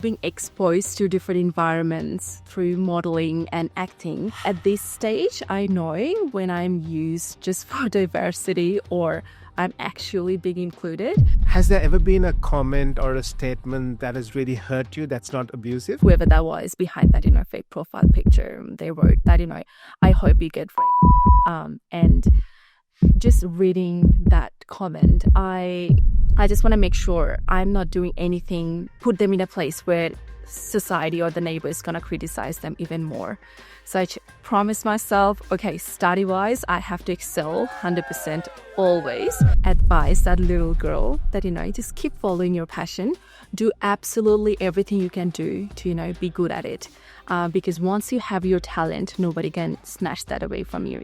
Being exposed to different environments through modeling and acting. At this stage, I know when I'm used just for diversity or I'm actually being included. Has there ever been a comment or a statement that has really hurt you that's not abusive? Whoever that was behind that, fake profile picture, they wrote that, I hope you get raped. And just reading that comment, I just want to make sure I'm not doing anything, put them in a place where society or the neighbor is going to criticize them even more. So I promised myself, okay, study-wise, I have to excel 100% always. Advise that little girl that, just keep following your passion. Do absolutely everything you can do to, be good at it. Because once you have your talent, nobody can snatch that away from you,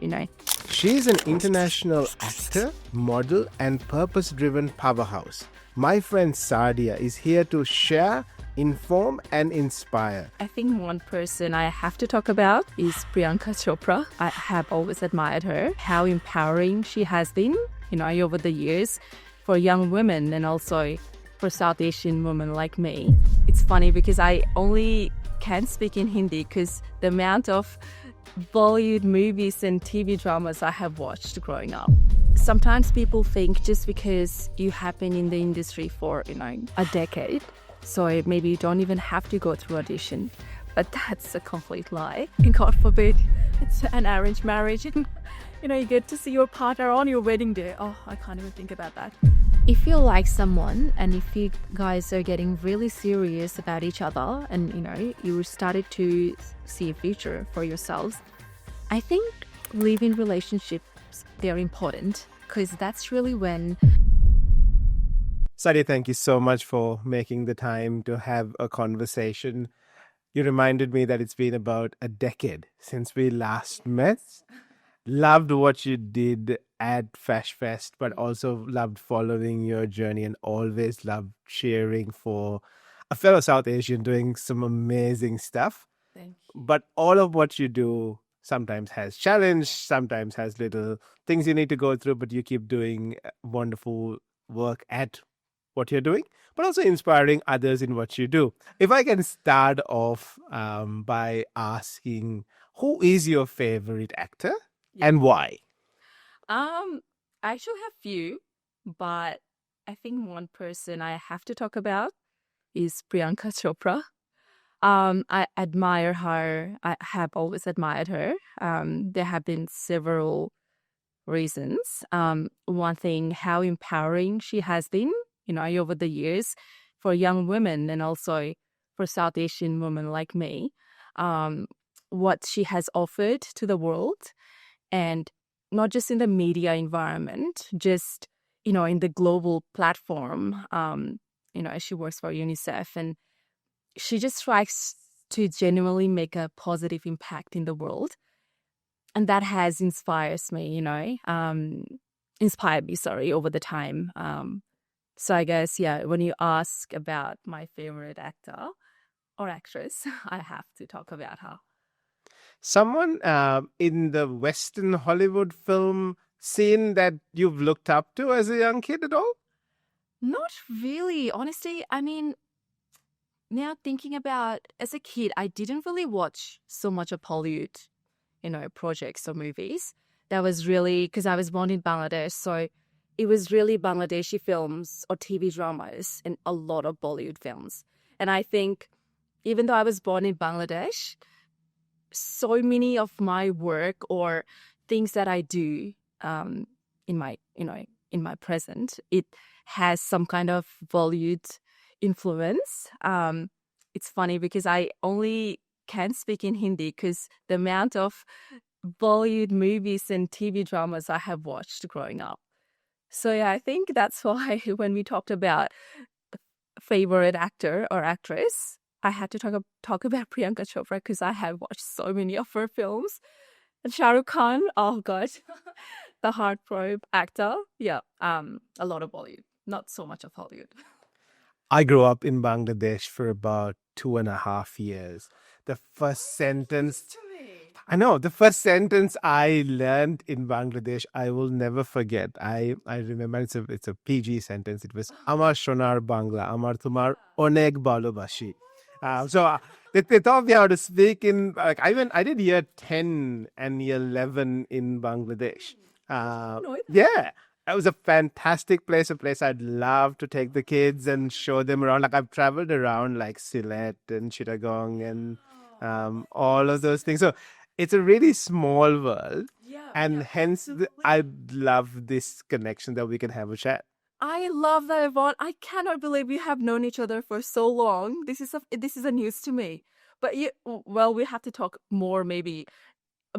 She's an international actor, model, and purpose-driven powerhouse. My friend Sadia is here to share, inform, and inspire. I think one person I have to talk about is Priyanka Chopra. I have always admired her, how empowering she has been, over the years for young women and also for South Asian women like me. It's funny because I only can speak in Hindi because the amount of Bollywood movies and TV dramas I have watched growing up. Sometimes people think just because you have been in the industry for, a decade, so maybe you don't even have to go through audition. But that's a complete lie. And God forbid, it's an arranged marriage. And, you get to see your partner on your wedding day. Oh, I can't even think about that. If you like someone and if you guys are getting really serious about each other and, you started to see a future for yourselves, I think live-in relationships, they're important because that's really when... Sadia, thank you so much for making the time to have a conversation. You reminded me that it's been about a decade since we last met. Loved what you did at Fash Fest, but also loved following your journey and always loved cheering for a fellow South Asian doing some amazing stuff. Thank you. But all of what you do sometimes has challenge, sometimes has little things you need to go through, but you keep doing wonderful work at what you're doing, but also inspiring others in what you do. If I can start off by asking, who is your favorite actor and why? I actually have few, but I think one person I have to talk about is Priyanka Chopra. I admire her. I have always admired her. There have been several reasons. One thing, how empowering she has been, over the years for young women and also for South Asian women like me. What she has offered to the world, and not just in the media environment, just, in the global platform. She works for UNICEF and she just tries to genuinely make a positive impact in the world. And that has inspired me, over the time. So I guess, when you ask about my favorite actor or actress, I have to talk about her. Someone in the Western Hollywood film scene that you've looked up to as a young kid at all? Not really. Honestly, now thinking about, as a kid, I didn't really watch so much of Hollywood, projects or movies. That was really, because I was born in Bangladesh, so it was really Bangladeshi films or TV dramas and a lot of Bollywood films. And I think, even though I was born in Bangladesh, so many of my work or things that I do in my present, it has some kind of Bollywood influence. It's funny because I only can speak in Hindi because the amount of Bollywood movies and TV dramas I have watched growing up. So I think that's why when we talked about favorite actor or actress, I had to talk about Priyanka Chopra because I have watched so many of her films. And Shah Rukh Khan, oh God, the heartbreak actor. Yeah, a lot of Bollywood, not so much of Hollywood. I grew up in Bangladesh for about 2.5 years. The first sentence I learned in Bangladesh, I will never forget. I remember it's a PG sentence. It was Amar Shonar Bangla, Amar Tumar Onek Balobashi. They taught me how to speak in like I did year 10 and year 11 in Bangladesh. No, Yeah, that was a fantastic place. A place I'd love to take the kids and show them around. Like I've traveled around like Sylhet and Chittagong and all of those things. So it's a really small world, yeah, and yeah, hence absolutely. I love this connection that we can have a chat. I love that, Yvonne. I cannot believe we have known each other for so long. This is a news to me. But well, we have to talk more maybe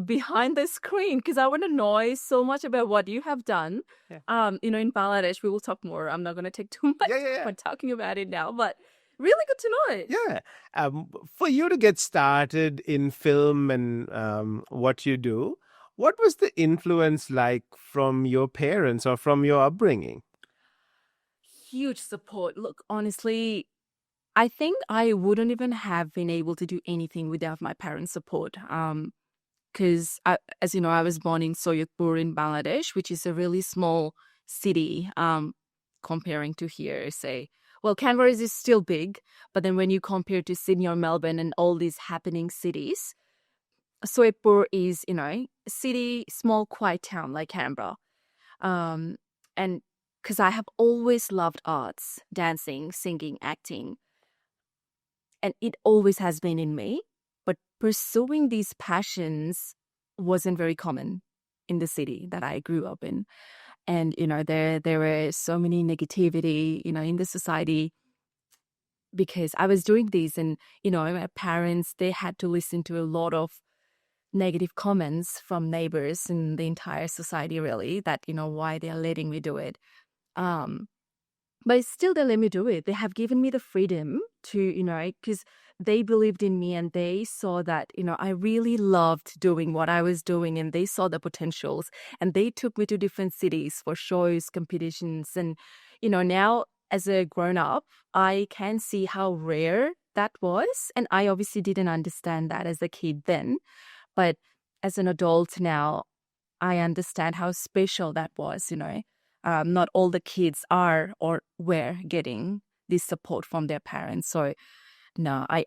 behind the screen because I want to know so much about what you have done. Yeah. In Bangladesh, we will talk more. I'm not going to take too much Yeah. time talking about it now, but really good to know it. Yeah. For you to get started in film and what you do, what was the influence like from your parents or from your upbringing? Huge support. Look, honestly, I think I wouldn't even have been able to do anything without my parents' support. Because as you know, I was born in Soyotpur in Bangladesh, which is a really small city. Comparing to here, say, well, Canberra is still big, but then when you compare to Sydney or Melbourne and all these happening cities, Soyotpur is, a city, small, quiet town like Canberra. Um, and because I have always loved arts, dancing, singing, acting, and it always has been in me. But pursuing these passions wasn't very common in the city that I grew up in. And, there were so many negativity, in the society because I was doing these and, my parents, they had to listen to a lot of negative comments from neighbors and the entire society really that, why they're letting me do it. Um, But still, they let me do it. They have given me the freedom to, because they believed in me and they saw that, I really loved doing what I was doing and they saw the potentials and they took me to different cities for shows, competitions. And, now as a grown up, I can see how rare that was. And I obviously didn't understand that as a kid then. But as an adult now, I understand how special that was. Not all the kids are or were getting this support from their parents. So no, I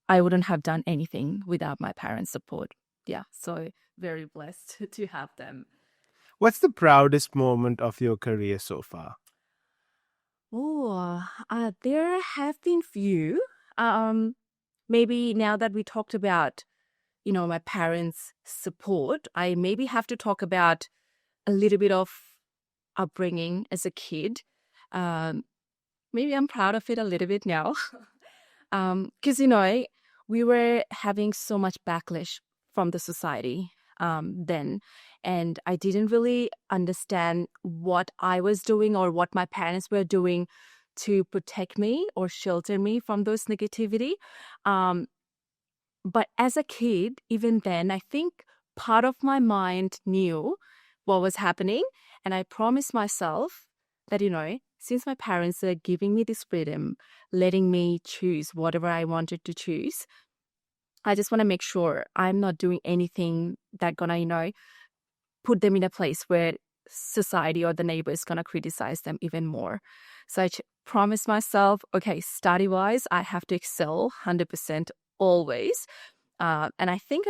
wouldn't have done anything without my parents' support. Yeah, so very blessed to have them. What's the proudest moment of your career so far? Oh, there have been few. Um, Maybe now that we talked about, my parents' support, I maybe have to talk about a little bit of upbringing as a kid. Um, Maybe I'm proud of it a little bit now. Because, we were having so much backlash from the society then. And I didn't really understand what I was doing or what my parents were doing to protect me or shelter me from those negativity. Um, but as a kid, even then, I think part of my mind knew what was happening. And I promised myself that, since my parents are giving me this freedom, letting me choose whatever I wanted to choose, I just want to make sure I'm not doing anything that gonna, put them in a place where society or the neighbors gonna criticize them even more. So I promised myself, okay, study wise, I have to excel 100% always. And I think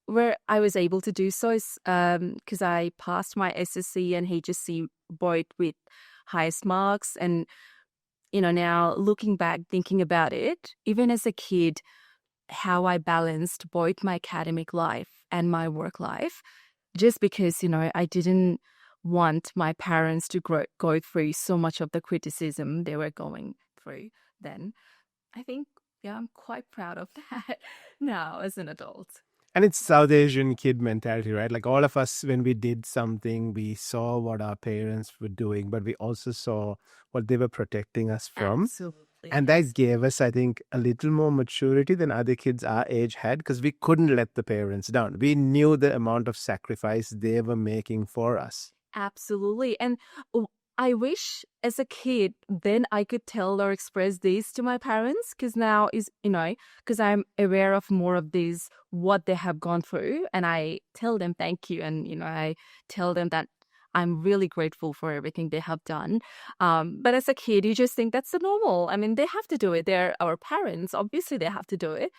where I was able to do so is because I passed my SSC and HSC both with highest marks. And, now looking back, thinking about it, even as a kid, how I balanced both my academic life and my work life, just because, I didn't want my parents to go through so much of the criticism they were going through then. I think, yeah, I'm quite proud of that now as an adult. And it's South Asian kid mentality, right? Like all of us, when we did something, we saw what our parents were doing, but we also saw what they were protecting us from. Absolutely. And that gave us, I think, a little more maturity than other kids our age had because we couldn't let the parents down. We knew the amount of sacrifice they were making for us. Absolutely. And I wish as a kid, then I could tell or express this to my parents because now because I'm aware of more of these, what they have gone through. And I tell them thank you. And, I tell them that I'm really grateful for everything they have done. But as a kid, you just think that's the normal. I mean, they have to do it. They're our parents. Obviously, they have to do it.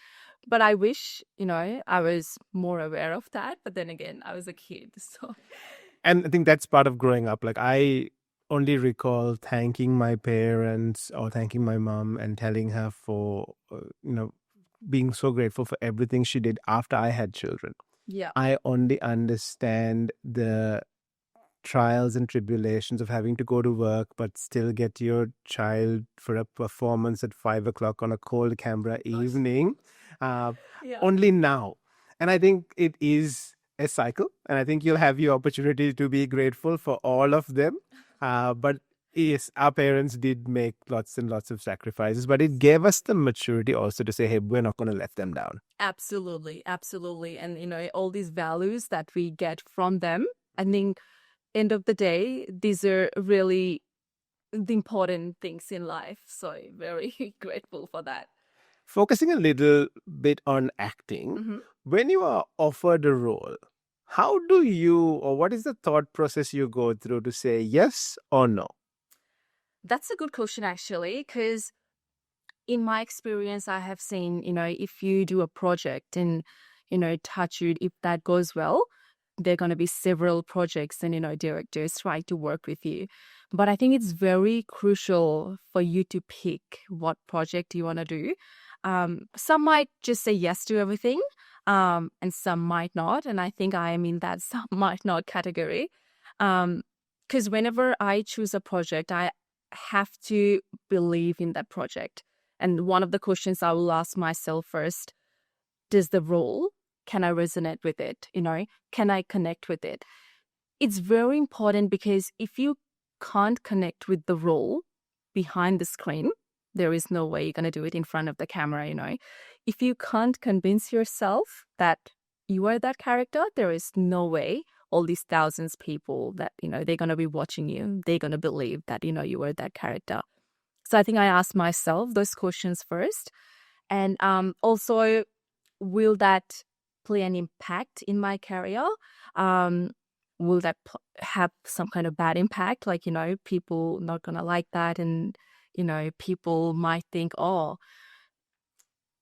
But I wish, I was more aware of that. But then again, I was a kid. So, And I think that's part of growing up. Like, I only recall thanking my parents or thanking my mom and telling her for, being so grateful for everything she did after I had children. yeah. I only understand the trials and tribulations of having to go to work but still get your child for a performance at 5 o'clock on a cold Canberra evening uh, Yeah. only now. And I think it is a cycle, and I think you'll have your opportunity to be grateful for all of them. But yes, our parents did make lots and lots of sacrifices, but it gave us the maturity also to say, hey, we're not going to let them down. Absolutely. Absolutely. And, all these values that we get from them, I think end of the day, these are really the important things in life. So very grateful for that. Focusing a little bit on acting, Mhm. when you are offered a role, how do you, or what is the thought process you go through to say yes or no? That's a good question, actually, because in my experience, I have seen, if you do a project and, touch it, if that goes well, there are going to be several projects and, directors trying to work with you. But I think it's very crucial for you to pick what project you want to do. Some might just say yes to everything, and some might not. And I think I am in that some might not category. Because whenever I choose a project, I have to believe in that project. And one of the questions I will ask myself first, does the role, can I resonate with it? Can I connect with it? It's very important because if you can't connect with the role behind the screen, there is no way you're going to do it in front of the camera. If you can't convince yourself that you are that character, there is no way all these thousands of people that, they're going to be watching you, they're going to believe that, you are that character. So I think I asked myself those questions first. And also, will that play an impact in my career? Um, will that have some kind of bad impact? Like, people not going to like that. And, people might think, oh,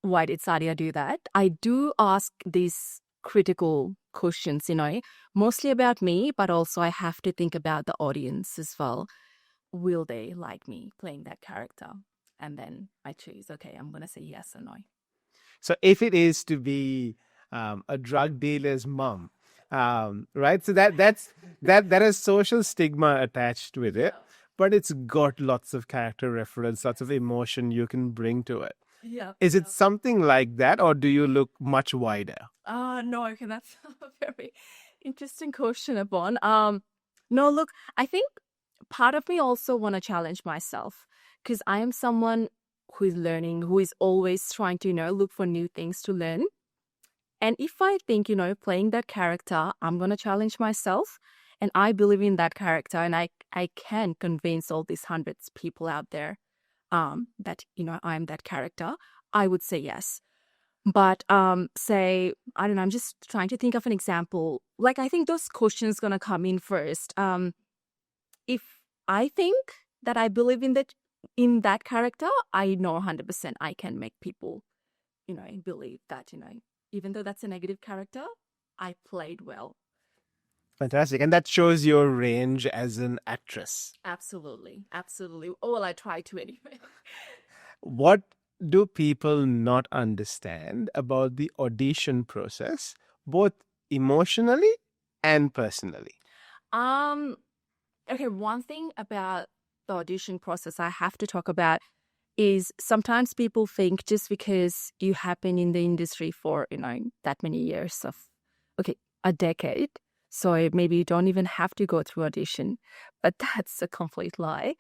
why did Sadia do that? I do ask these critical questions, mostly about me, but also I have to think about the audience as well. Will they like me playing that character? And then I choose, okay, I'm going to say yes or no. So if it is to be a drug dealer's mom, right? So that has social stigma attached with it, but it's got lots of character reference, lots of emotion you can bring to it. Yeah. Is it something like that, or do you look much wider? No, okay, that's a very interesting question, Abon. No, look, I think part of me also want to challenge myself because I am someone who is learning, who is always trying to, look for new things to learn. And if I think, playing that character, I'm going to challenge myself and I believe in that character and I can convince all these hundreds of people out there that, I'm that character, I would say yes. But say, I don't know, I'm just trying to think of an example. Like, I think those questions going to come in first. If I think that I believe in that character, I know 100% I can make people, believe that, even though that's a negative character, I played well. Fantastic. And that shows your range as an actress. Absolutely. Absolutely. Oh, well, I try to anyway. What do people not understand about the audition process, both emotionally and personally? Okay, one thing about the audition process I have to talk about is sometimes people think just because you have been in the industry for, that many years of, okay, a decade, so maybe you don't even have to go through audition, but that's a complete lie.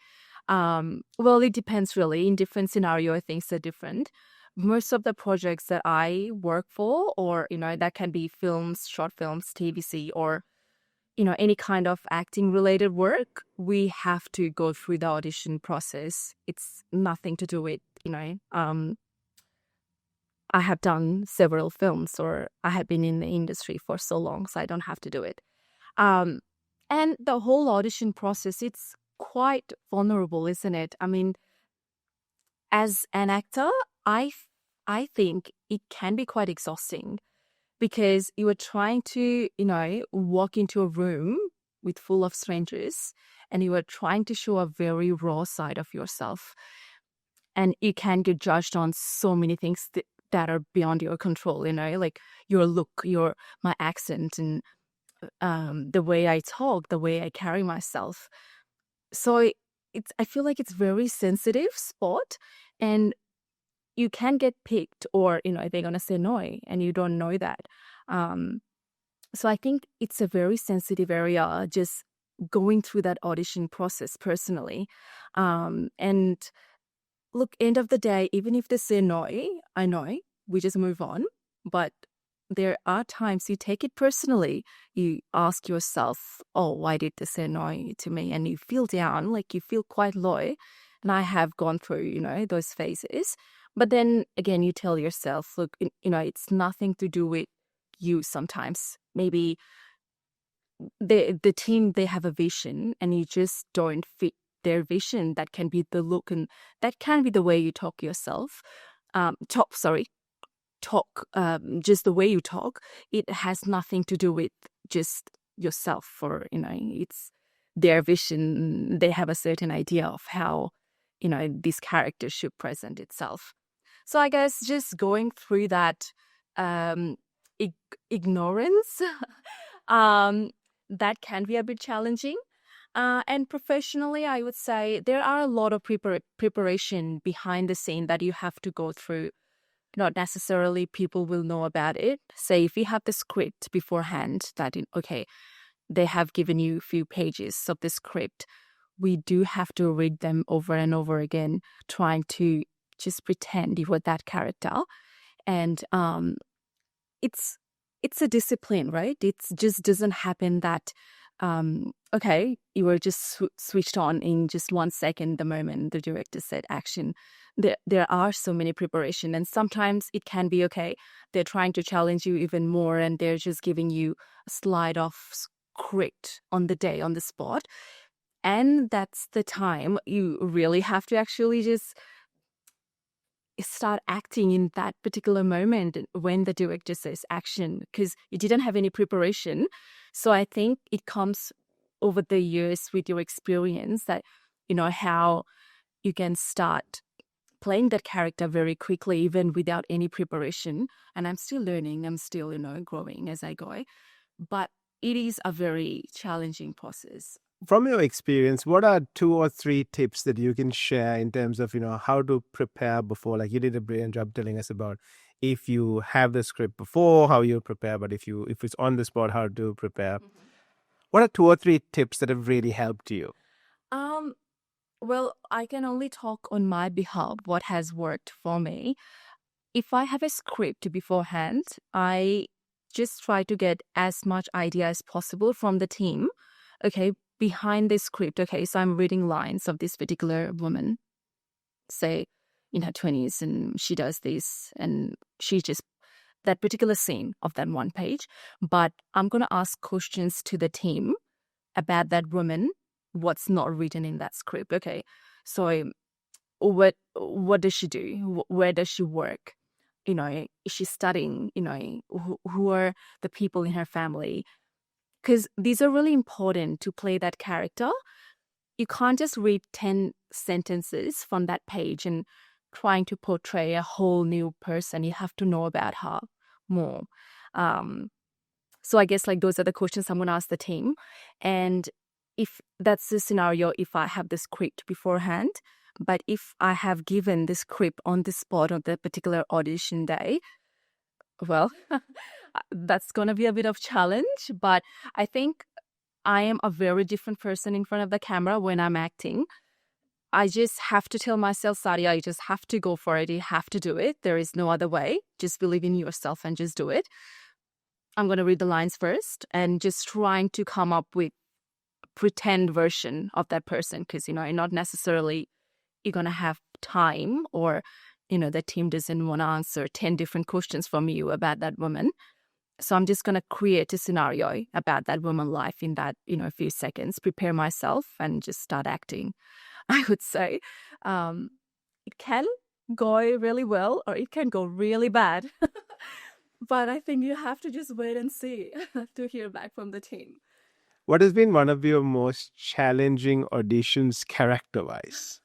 Well, it depends really. In different scenario, things are different. Most of the projects that I work for, or, that can be films, short films, TVC, or any kind of acting related work, we have to go through the audition process. It's nothing to do with, I have done several films or I have been in the industry for so long, so I don't have to do it. Um, And the whole audition process, it's quite vulnerable, isn't it? I mean, as an actor, I think it can be quite exhausting because you are trying to, walk into a room with full of strangers and you are trying to show a very raw side of yourself. And you can get judged on so many things that are beyond your control, like your look, my accent, and the way I talk, the way I carry myself. So I feel like it's very sensitive spot, and you can get picked, or they're gonna say no, and you don't know that. So I think it's a very sensitive area, just going through that audition process personally. And look, end of the day, even if they say no, I know we just move on. But there are times you take it personally. You ask yourself, oh, why did they say no to me? And you feel down, like you feel quite low. And I have gone through, those phases. But then again, you tell yourself, look, it's nothing to do with you sometimes. Maybe the team, they have a vision and you just don't fit their vision. That can be the look, and that can be the way you talk yourself. Talk, just the way you talk. It has nothing to do with just yourself, or it's their vision. They have a certain idea of how this character should present itself. So I guess just going through that ignorance, that can be a bit challenging. And professionally, I would say there are a lot of preparation behind the scene that you have to go through. Not necessarily people will know about it. Say if you have the script beforehand, that okay, they have given you a few pages of the script, we do have to read them over and over again, trying to just pretend you were that character. And it's a discipline, right? It just doesn't happen that okay, you were just switched on in just 1 second the moment the director said action. There are so many preparation, and sometimes it can be okay, they're trying to challenge you even more and they're just giving you a slide of script on the day, on the spot. And that's the time you really have to actually just start acting in that particular moment when the director says action, because you didn't have any preparation. So I think it comes over the years with your experience that, how you can start playing that character very quickly, even without any preparation. And I'm still learning. I'm still, growing as I go. But it is a very challenging process. From your experience, what are 2 or 3 tips that you can share in terms of, how to prepare before? Like you did a brilliant job telling us about if you have the script before, how you prepare, but if it's on the spot, how to prepare. Mm-hmm. What are 2 or 3 tips that have really helped you? Well, I can only talk on my behalf what has worked for me. If I have a script beforehand, I just try to get as much idea as possible from the team. Okay, behind the script. Okay, so I'm reading lines of this particular woman, say in her 20s, and she does this, and she just that particular scene of that one page. But I'm going to ask questions to the team about that woman, what's not written in that script. Okay, so what does she do? Where does she work? Is she studying? Who are the people in her family? Because these are really important to play that character. You can't just read 10 sentences from that page and trying to portray a whole new person. You have to know about her more. So I guess like those are the questions I'm going to ask the team. And if that's the scenario, if I have the script beforehand, but if I have given the script on the spot on the particular audition day, well, that's going to be a bit of challenge. But I think I am a very different person in front of the camera when I'm acting. I just have to tell myself, Sadia, you just have to go for it. You have to do it. There is no other way. Just believe in yourself and just do it. I'm going to read the lines first and just trying to come up with a pretend version of that person, because, not necessarily you're going to have time, or, the team doesn't want to answer 10 different questions from you about that woman. So I'm just going to create a scenario about that woman's life in that, few seconds, prepare myself and just start acting. I would say it can go really well or it can go really bad. But I think you have to just wait and see to hear back from the team. What has been one of your most challenging auditions character-wise?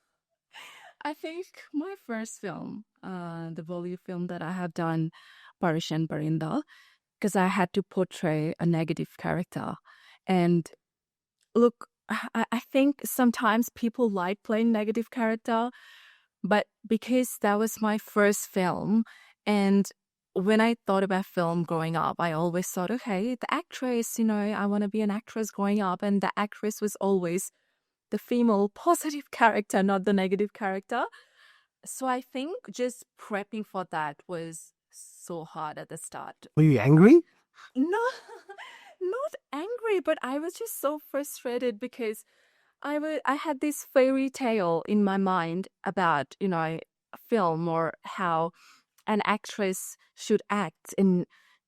I think my first film, the Bollywood film that I have done, Parish and Barinda, because I had to portray a negative character. And look, I think sometimes people like playing negative character, but because that was my first film, and when I thought about film growing up, I always thought, okay, the actress, I want to be an actress growing up, and the actress was always the female positive character, not the negative character. So I think just prepping for that was so hard at the start. Were you angry? No, not angry, but I was just so frustrated because I had this fairy tale in my mind about, a film or how an actress should act. And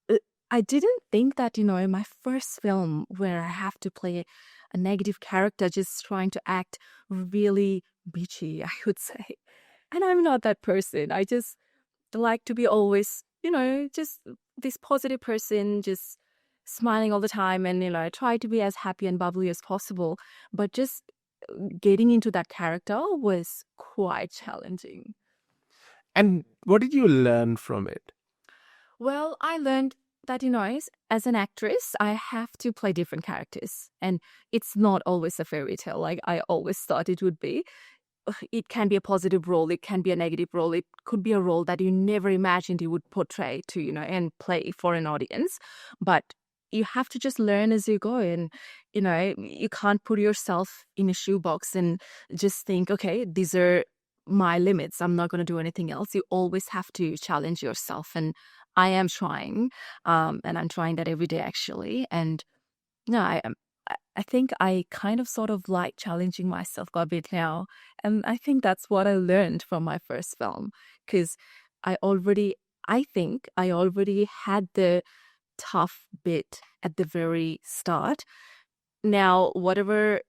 uh, I didn't think that, my first film where I have to play a negative character just trying to act really bitchy, I would say. And I'm not that person. I just like to be always, just this positive person, just smiling all the time and, try to be as happy and bubbly as possible. But just getting into that character was quite challenging. And what did you learn from it? Well, I learned that, as an actress, I have to play different characters. And it's not always a fairy tale like I always thought it would be. It can be a positive role, it can be a negative role, it could be a role that you never imagined you would portray to, and play for an audience. But you have to just learn as you go, and you can't put yourself in a shoebox and just think, okay, these are my limits, I'm not going to do anything else. You always have to challenge yourself, and I am trying, and I'm trying that every day actually. And no, I think I kind of sort of like challenging myself a bit now. And I think that's what I learned from my first film, because I think I already had the tough bit at the very start. Now, whatever,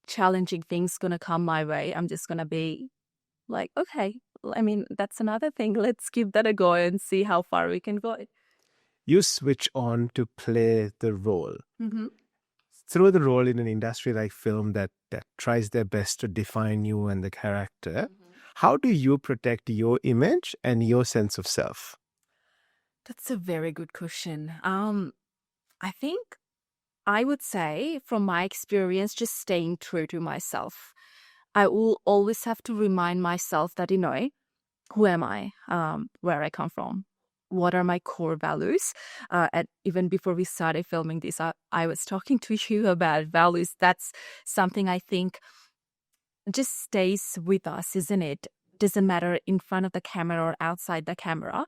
challenging things going to come my way, I'm just going to be like, okay, I mean, that's another thing. Let's give that a go and see how far we can go. You switch on to play the role. Mm-hmm. Through the role in an industry like film that tries their best to define you and the character, how do you protect your image and your sense of self? That's a very good question. I think I would say, from my experience, just staying true to myself. I will always have to remind myself that, who am I? Where I come from? What are my core values? And even before we started filming this, I was talking to you about values. That's something I think just stays with us, isn't it? Doesn't matter in front of the camera or outside the camera.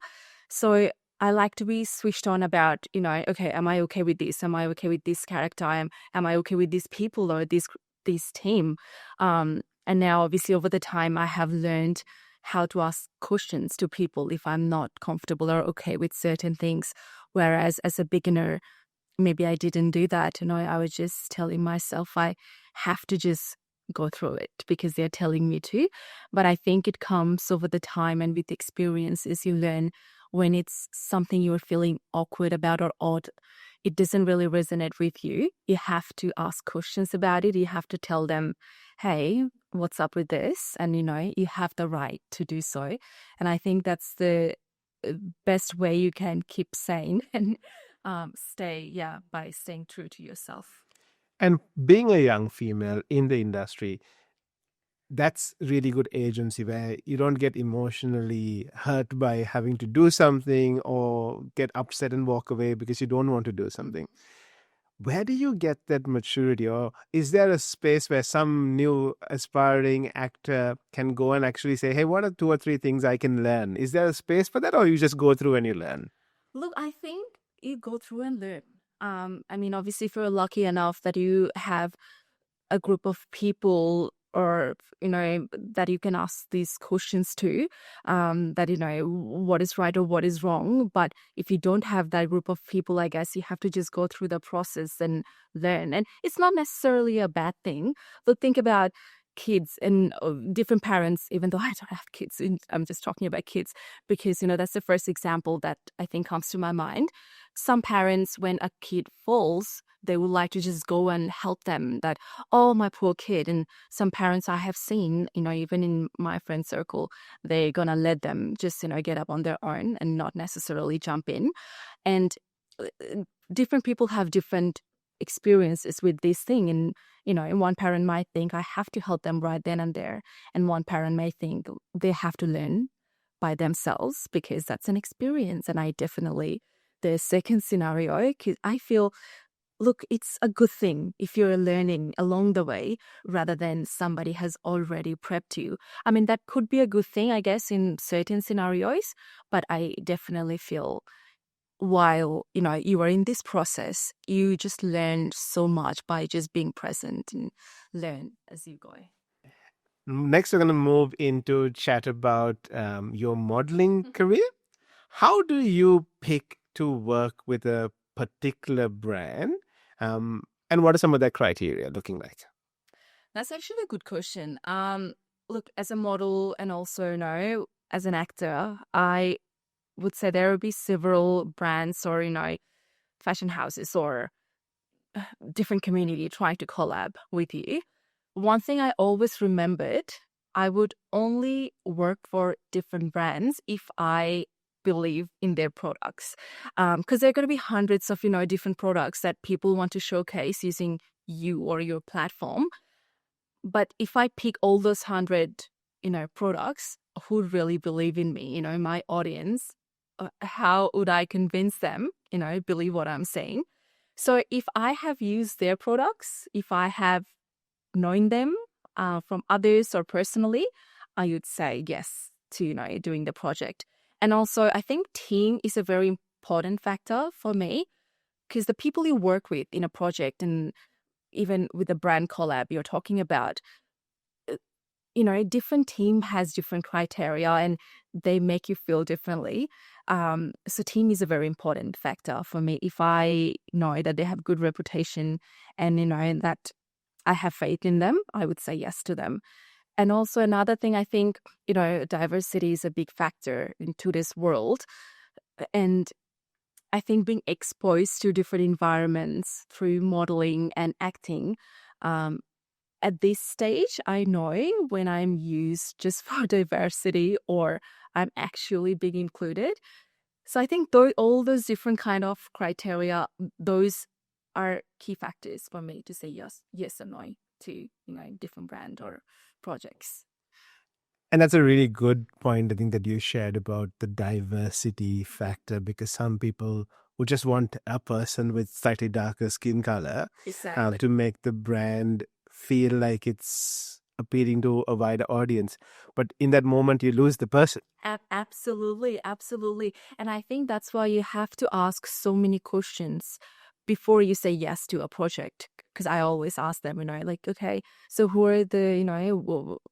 So I like to be switched on about, okay, am I okay with this? Am I okay with this character? Am I okay with these people or this team? And now, obviously, over the time, I have learned how to ask questions to people if I'm not comfortable or okay with certain things. Whereas as a beginner, maybe I didn't do that. I was just telling myself I have to just go through it because they're telling me to. But I think it comes over the time and with experiences you learn when it's something you're feeling awkward about or odd. It doesn't really resonate with you. You have to ask questions about it. You have to tell them, hey, what's up with this? And, you have the right to do so. And I think that's the best way you can keep sane and by staying true to yourself. And being a young female in the industry, that's really good agency where you don't get emotionally hurt by having to do something or get upset and walk away because you don't want to do something. Where do you get that maturity? Or is there a space where some new aspiring actor can go and actually say, hey, what are 2 or 3 things I can learn? Is there a space for that, or you just go through and you learn? Look, I think you go through and learn. I mean, obviously, if you're lucky enough that you have a group of people or that you can ask these questions to, that what is right or what is wrong. But if you don't have that group of people, I guess you have to just go through the process and learn. And it's not necessarily a bad thing, but think about kids and different parents. Even though I don't have kids, I'm just talking about kids because that's the first example that I think comes to my mind. Some parents, when a kid falls, they would like to just go and help them, that, oh, my poor kid. And some parents I have seen, even in my friend circle, they're gonna let them just get up on their own and not necessarily jump in. And different people have different experiences with this thing. And one parent might think I have to help them right then and there, and one parent may think they have to learn by themselves because that's an experience. And I definitely, the second scenario, 'cause I feel, look, it's a good thing if you're learning along the way rather than somebody has already prepped you. I mean, that could be a good thing, I guess, in certain scenarios, but I definitely feel while you are in this process, you just learn so much by just being present and learn as you go. Next, we're going to move into chat about your modeling career. How do you pick to work with a particular brand? And what are some of their criteria looking like? That's actually a good question. Look, as a model and also as an actor, I would say there will be several brands or fashion houses or different community trying to collab with you. One thing I always remembered, I would only work for different brands if I believe in their products, because there are going to be hundreds of different products that people want to showcase using you or your platform. But if I pick all those 100 products, who really believe in me, my audience, how would I convince them believe what I'm saying? So if I have used their products, if I have known them from others or personally, I would say yes to doing the project. And also, I think team is a very important factor for me, because the people you work with in a project, and even with a brand collab you're talking about, different team has different criteria and they make you feel differently. So team is a very important factor for me. If I know that they have good reputation and that I have faith in them, I would say yes to them. And also another thing, I think, diversity is a big factor into this world. And I think being exposed to different environments through modeling and acting, at this stage, I know when I'm used just for diversity or I'm actually being included. So I think all those different kind of criteria, those are key factors for me to say yes or no to different brand or projects. And that's a really good point, I think, that you shared about the diversity factor, because some people would just want a person with slightly darker skin color Exactly. to make the brand feel like it's appealing to a wider audience. But in that moment, you lose the person. Absolutely. And I think that's why you have to ask so many questions before you say yes to a project. Because I always ask them, like, okay, so who are the,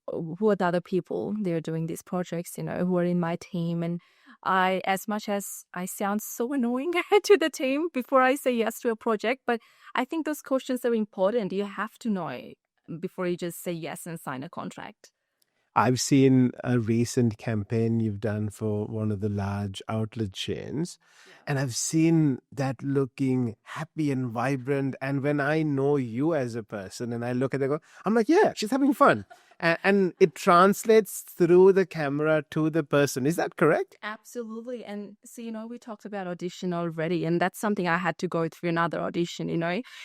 who are the other people they're doing these projects, who are in my team? And as much as I sound so annoying to the team before I say yes to a project, but I think those questions are important. You have to know before you just say yes and sign a contract. I've seen a recent campaign you've done for one of the large outlet chains, and I've seen that looking happy and vibrant. And when I know you as a person and I look at it, I'm like, yeah, she's having fun. And it translates through the camera to the person. Is that correct? Absolutely. And so, we talked about audition already, and that's something I had to go through another audition,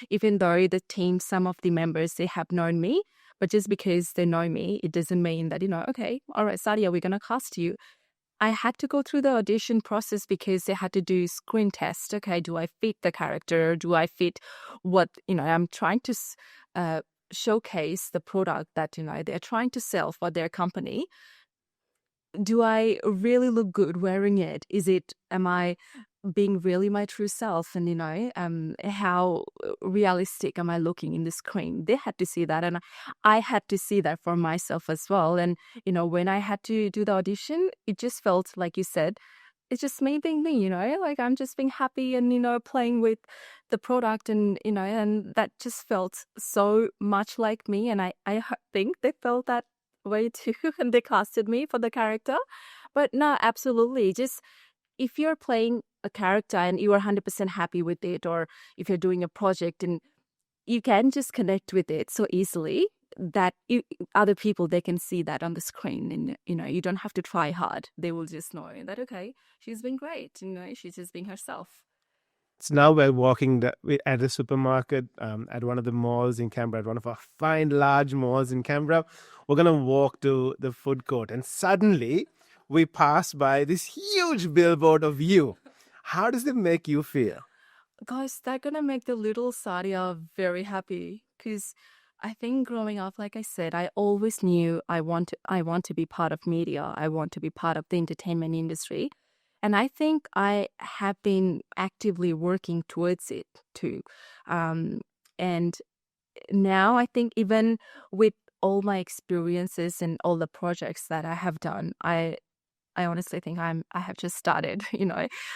even though the team, some of the members, they have known me. But just because they know me, it doesn't mean that, okay, all right, Sadia, we're going to cast you. I had to go through the audition process because they had to do screen test. Okay, do I fit the character? Do I fit what, I'm trying to showcase the product that, they're trying to sell for their company. Do I really look good wearing it? Am I being really my true self, and how realistic am I looking in the screen. They had to see that, and I had to see that for myself as well. And when I had to do the audition, it just felt like you said, it's just me being me, like I'm just being happy and playing with the product, and and that just felt so much like me. And I think they felt that way too and they casted me for the character. But no, absolutely, just if you're playing a character and you are 100% happy with it, or if you're doing a project and you can just connect with it so easily that other people, they can see that on the screen, and you don't have to try hard. They will just know that, okay, she's been great, she's just being herself. So now we're walking at a supermarket at one of the malls in Canberra, at one of our fine large malls in Canberra. We're going to walk to the food court, and suddenly we pass by this huge billboard of you. How does it make you feel? Guys, that's gonna make the little Sadia very happy, because I think growing up, like I said, I always knew I want to be part of media. I want to be part of the entertainment industry. And I think I have been actively working towards it too. And now I think, even with all my experiences and all the projects that I have done, I honestly think I have just started.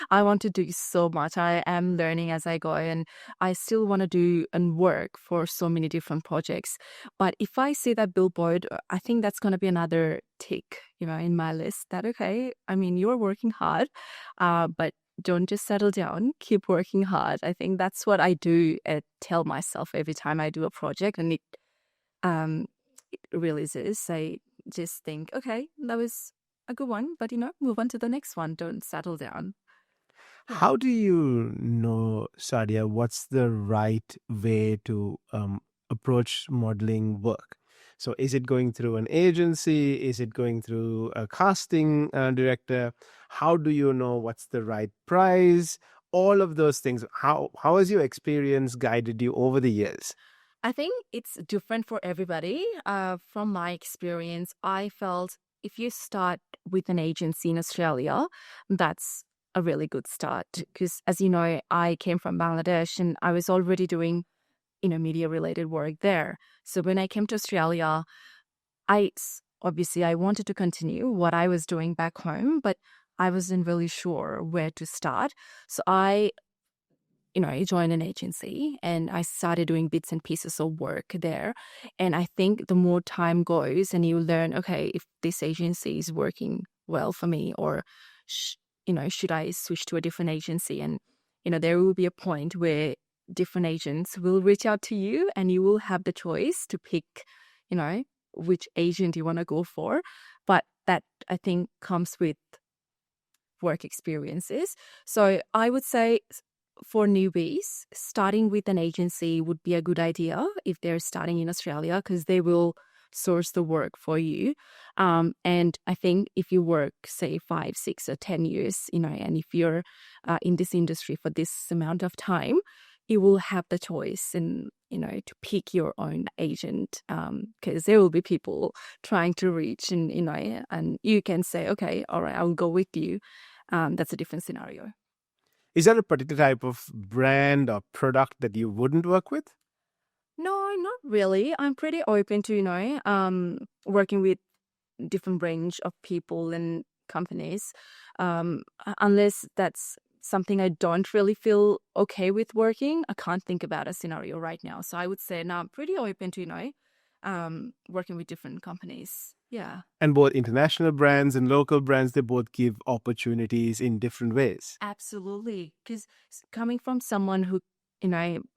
I want to do so much. I am learning as I go, and I still want to do and work for so many different projects. But if I see that billboard, I think that's going to be another tick, in my list, that, okay, I mean, you're working hard, but don't just settle down, keep working hard. I think that's what I do, tell myself every time I do a project, and um, it really is. I just think, okay, that was a good one, but move on to the next one. Don't settle down. Yeah. How do you know, Sadia, what's the right way to approach modeling work? So is it going through an agency? Is it going through a casting director? How do you know what's the right price? All of those things. How has your experience guided you over the years? I think it's different for everybody. From my experience, I felt if you start with an agency in Australia, that's a really good start, because, as you know, I came from Bangladesh and I was already doing media related work there. So when I came to Australia, obviously I wanted to continue what I was doing back home, but I wasn't really sure where to start. So I joined an agency and I started doing bits and pieces of work there. And I think the more time goes and you learn, okay, if this agency is working well for me, or, should I switch to a different agency? And, there will be a point where different agents will reach out to you and you will have the choice to pick, which agent you want to go for. But that, I think, comes with work experiences. So I would say, for newbies, starting with an agency would be a good idea if they're starting in Australia, because they will source the work for you. And I think if you work, say, 5, 6, or 10 years, and if you're in this industry for this amount of time, you will have the choice and, to pick your own agent, because there will be people trying to reach, and, and you can say, okay, all right, I'll go with you. That's a different scenario. Is there a particular type of brand or product that you wouldn't work with? No, not really. I'm pretty open to, working with different range of people and companies, unless that's something I don't really feel okay with working. I can't think about a scenario right now. So I would say, no, I'm pretty open to, working with different companies. Yeah. And both international brands and local brands, they both give opportunities in different ways. Absolutely. Because coming from someone who,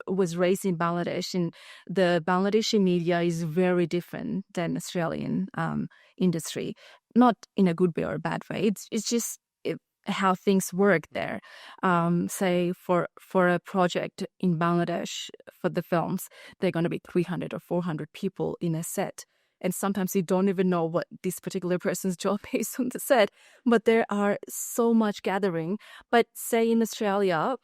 was raised in Bangladesh, and the Bangladeshi media is very different than Australian industry. Not in a good way or a bad way. It's just how things work there. Say for a project in Bangladesh for the films, they're going to be 300 or 400 people in a set. And sometimes you don't even know what this particular person's job is on the set, but there are so much gathering. But say in Australia,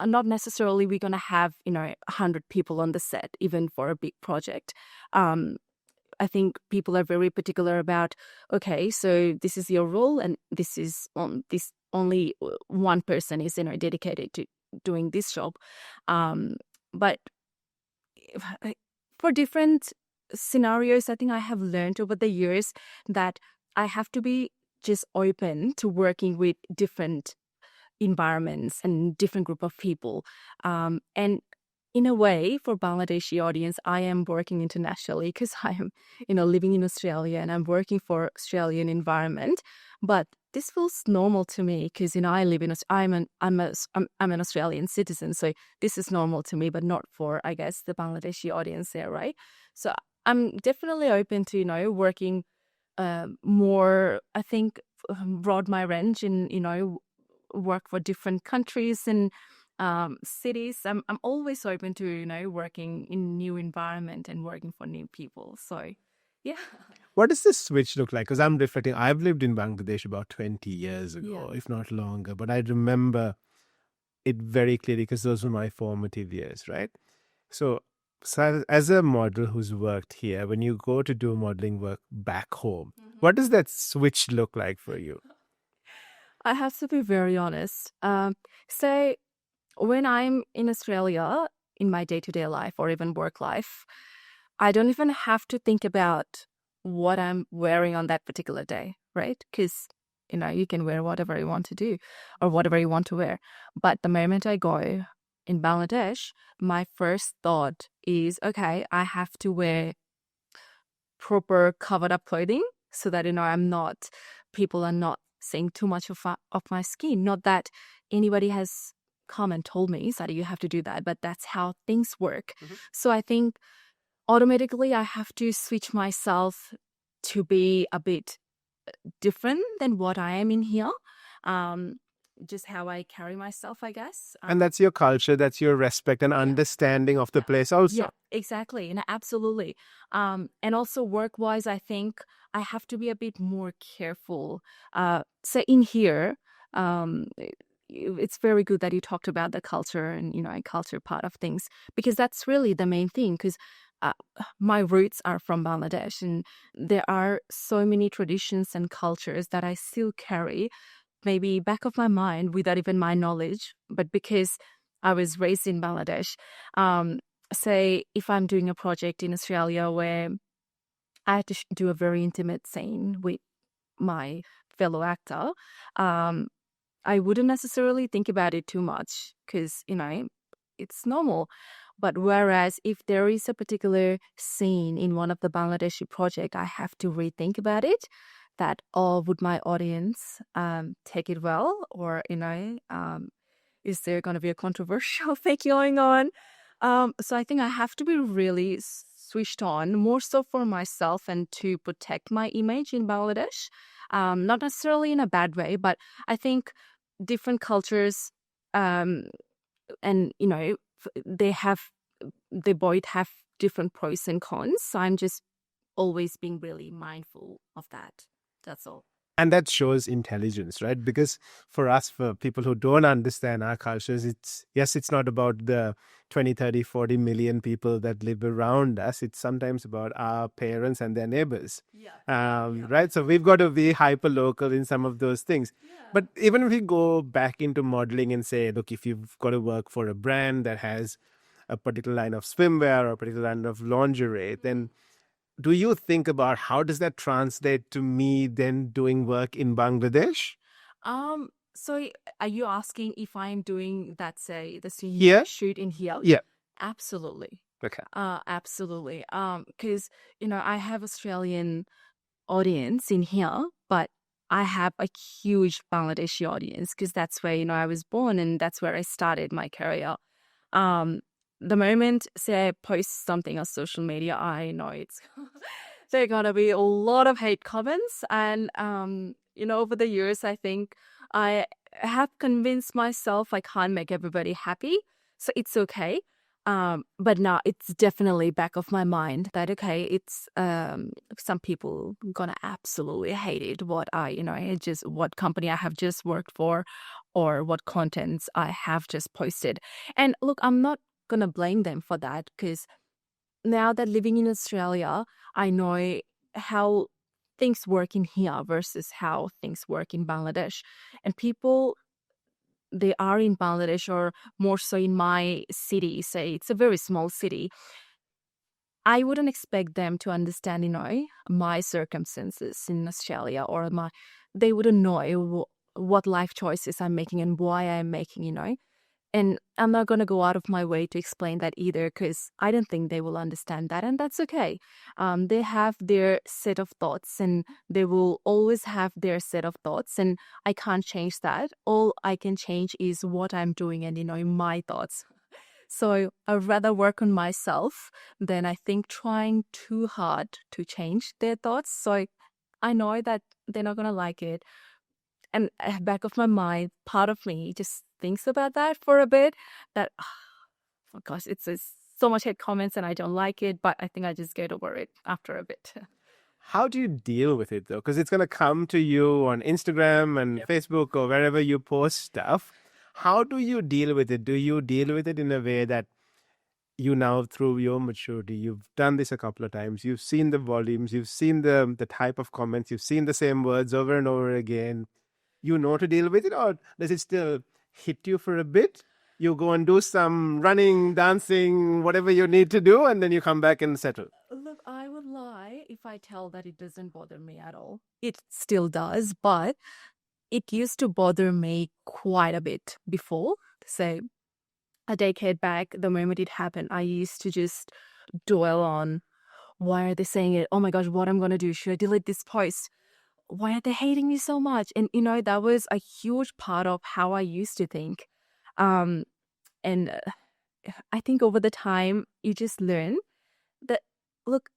not necessarily we're going to have, 100 people on the set, even for a big project. I think people are very particular about, okay, so this is your role and this is on this only one person is dedicated to doing this job. But for different scenarios, I think I have learned over the years that I have to be just open to working with different environments and different group of people. And in a way, for Bangladeshi audience, I am working internationally because I am, living in Australia and I'm working for Australian environment. But this feels normal to me because I live in I'm an Australian citizen, so this is normal to me, but not for, I guess, the Bangladeshi audience there, right? So I'm definitely open to working more. I think broad my range and work for different countries and cities. I'm always open to working in new environment and working for new people. So yeah. What does this switch look like? Because I'm reflecting, I've lived in Bangladesh about 20 years ago, Yeah. if not longer, but I remember it very clearly because those were my formative years, right? So as a model who's worked here, when you go to do modeling work back home, what does that switch look like for you? I have to be very honest. So when I'm in Australia in my day-to-day life or even work life, I don't even have to think about what I'm wearing on that particular day, right? Because you can wear whatever you want to do or whatever you want to wear. But the moment I go in Bangladesh, my first thought is, okay, I have to wear proper covered up clothing so that people are not seeing too much of my skin. Not that anybody has come and told me that you have to do that, but that's how things work. So I think automatically I have to switch myself to be a bit different than what I am in here. Just how I carry myself, I guess. And that's your culture, that's your respect and understanding of the place also. Yeah, exactly. Absolutely. And also work-wise, I think I have to be a bit more careful. So in here, it's very good that you talked about the culture and, culture part of things, because that's really the main thing. Because my roots are from Bangladesh and there are so many traditions and cultures that I still carry, maybe back of my mind without even my knowledge, but because I was raised in Bangladesh. Say if I'm doing a project in Australia where I had to do a very intimate scene with my fellow actor, I wouldn't necessarily think about it too much because, it's normal. But whereas if there is a particular scene in one of the Bangladeshi project, I have to rethink about it. That, would my audience take it well, or is there going to be a controversial thing going on? So I think I have to be really switched on, more so for myself and to protect my image in Bangladesh. Not necessarily in a bad way, but I think different cultures, and they both have different pros and cons. So I'm just always being really mindful of that. That's all. And that shows intelligence, right? Because for us, for people who don't understand our cultures, it's not about the 20, 30, 40 million people that live around us. It's sometimes about our parents and their neighbors. Right? So we've got to be hyper local in some of those things. But even if we go back into modeling and say, look, if you've got to work for a brand that has a particular line of swimwear or a particular line of lingerie, then do you think about how does that translate to me then doing work in Bangladesh? So are you asking if I'm doing that, say, the Here? shoot in here? Yeah. Absolutely. Okay. Absolutely. Because, I have Australian audience in here, but I have a huge Bangladeshi audience because that's where, I was born and that's where I started my career. The moment, say, I post something on social media, I know it's there are gonna be a lot of hate comments. And, over the years, I think I have convinced myself I can't make everybody happy. So it's okay. But now it's definitely back of my mind that, okay, it's some people gonna absolutely hate it. What company I have just worked for or what contents I have just posted. And look, I'm not gonna blame them for that because now that living in Australia, I know how things work in here versus how things work in Bangladesh. And people, they are in Bangladesh, or more so in my city, say it's a very small city, I wouldn't expect them to understand, my circumstances in Australia, or they wouldn't know what life choices I'm making and why I'm making. And I'm not going to go out of my way to explain that either, because I don't think they will understand that. And that's okay. They have their set of thoughts, and they will always have their set of thoughts. And I can't change that. All I can change is what I'm doing and, my thoughts. So I'd rather work on myself than, I think, trying too hard to change their thoughts. So I know that they're not going to like it. And at the back of my mind, part of me just thinks about that for a bit, that, oh gosh, it's so much hate comments and I don't like it, but I think I just get over it after a bit. How do you deal with it though? Because it's going to come to you on Instagram and Facebook or wherever you post stuff. How do you deal with it? Do you deal with it in a way that you now, through your maturity, you've done this a couple of times, you've seen the volumes, you've seen the type of comments, you've seen the same words over and over again, you know to deal with it? Or does it still hit you for a bit? You go and do some running, dancing, whatever you need to do, and then you come back and settle. Look, I would lie if I tell that it doesn't bother me at all. It still does, but it used to bother me quite a bit before. Say, a decade back, the moment it happened, I used to just dwell on, why are they saying it? Oh my gosh, what I'm going to do? Should I delete this post? Why are they hating me so much? And, that was a huge part of how I used to think. And I think over the time, you just learn that, look,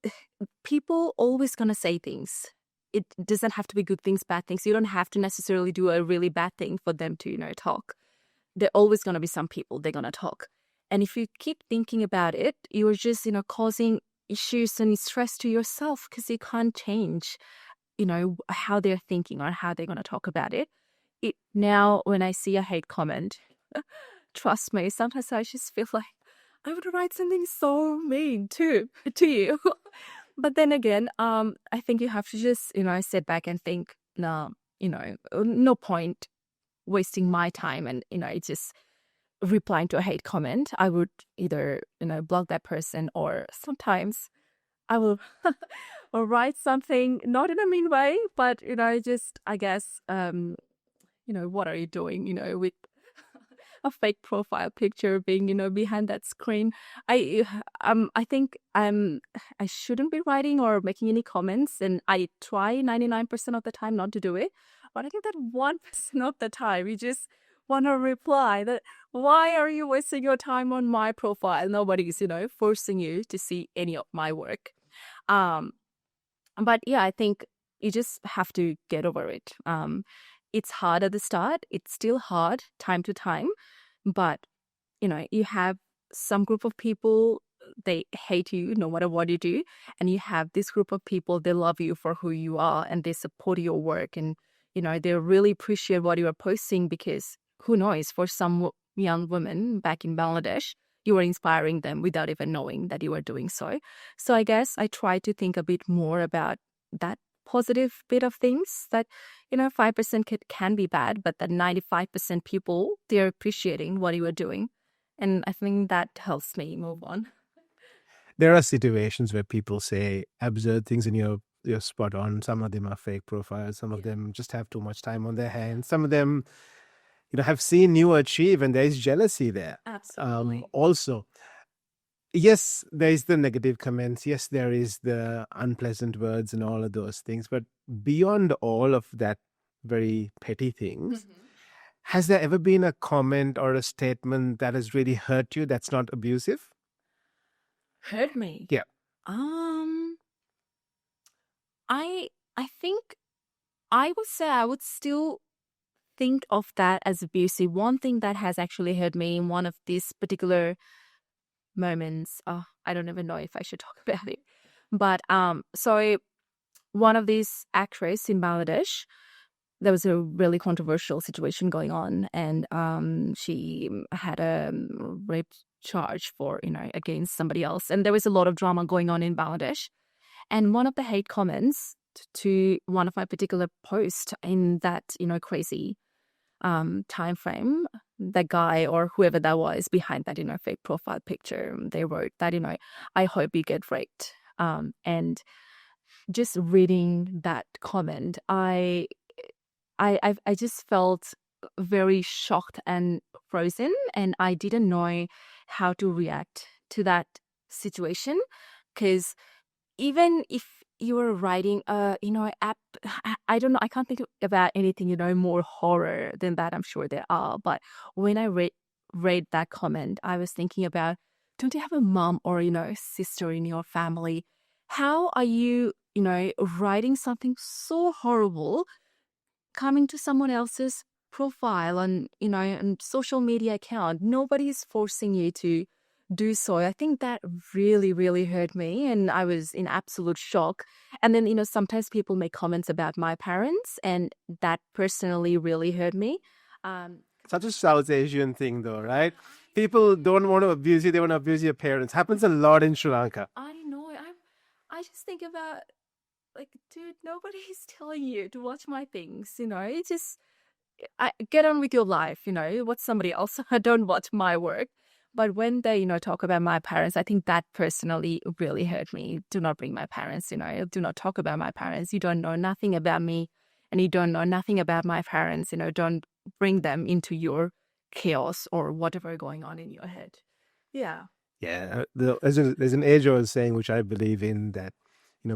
people always going to say things. It doesn't have to be good things, bad things. You don't have to necessarily do a really bad thing for them to, talk. There always going to be some people, they're going to talk. And if you keep thinking about it, you're just, causing issues and stress to yourself, because you can't change, how they're thinking or how they're going to talk about it. Now, when I see a hate comment, trust me, sometimes I just feel like I would write something so mean to you. But then again, I think you have to just, sit back and think, no, no point wasting my time and, just replying to a hate comment. I would either, block that person, or sometimes I will or write something, not in a mean way, but, just, I guess, what are you doing, with a fake profile picture being, behind that screen. I think I shouldn't be writing or making any comments, and I try 99% of the time not to do it. But I think that 1% of the time, you just want to reply that, why are you wasting your time on my profile? Nobody's, forcing you to see any of my work. But yeah, I think you just have to get over it. It's hard at the start. It's still hard time to time. But, you have some group of people, they hate you no matter what you do. And you have this group of people, they love you for who you are and they support your work. And, they really appreciate what you are posting, because who knows, for some young women back in Bangladesh, you are inspiring them without even knowing that you are doing so. So I guess I try to think a bit more about that positive bit of things, that 5% can be bad, but that 95% people, they're appreciating what you are doing, and I think that helps me move on. There are situations where people say absurd things, and you're spot on. Some of them are fake profiles, some of them just have too much time on their hands, some of them have seen you achieve, and there is jealousy there. Absolutely. Also, yes, there is the negative comments. Yes, there is the unpleasant words and all of those things. But beyond all of that very petty things, has there ever been a comment or a statement that has really hurt you that's not abusive? Hurt me? Yeah. I think I would say I would still think of that as abusive. One thing that has actually hurt me in one of these particular moments, I don't even know if I should talk about it, but so one of these actresses in Bangladesh, there was a really controversial situation going on, and she had a rape charge for against somebody else, and there was a lot of drama going on in Bangladesh. And one of the hate comments to one of my particular posts in that, crazy time frame. The guy or whoever that was behind that, fake profile picture, they wrote that, I hope you get raped. And just reading that comment, I just felt very shocked and frozen, and I didn't know how to react to that situation. Because even if you were writing app, I don't know, I can't think about anything more horror than that. I'm sure there are, but when I read that comment, I was thinking about, don't you have a mom or sister in your family? How are you writing something so horrible, coming to someone else's profile on on social media account? Nobody's forcing you to do so. I think that really, really hurt me, and I was in absolute shock. And then sometimes people make comments about my parents, and that personally really hurt me. um Such a South Asian thing, though, right? People don't want to abuse you; they want to abuse your parents. Happens a lot in Sri Lanka. I know. I just think about, like, dude, nobody's telling you to watch my things. It's just, get on with your life. Watch somebody else. Don't watch my work. But when they, talk about my parents, I think that personally really hurt me. Do not bring my parents. Do not talk about my parents. You don't know nothing about me, and you don't know nothing about my parents. Don't bring them into your chaos or whatever going on in your head. Yeah. Yeah, there's an age I was saying, which I believe in, that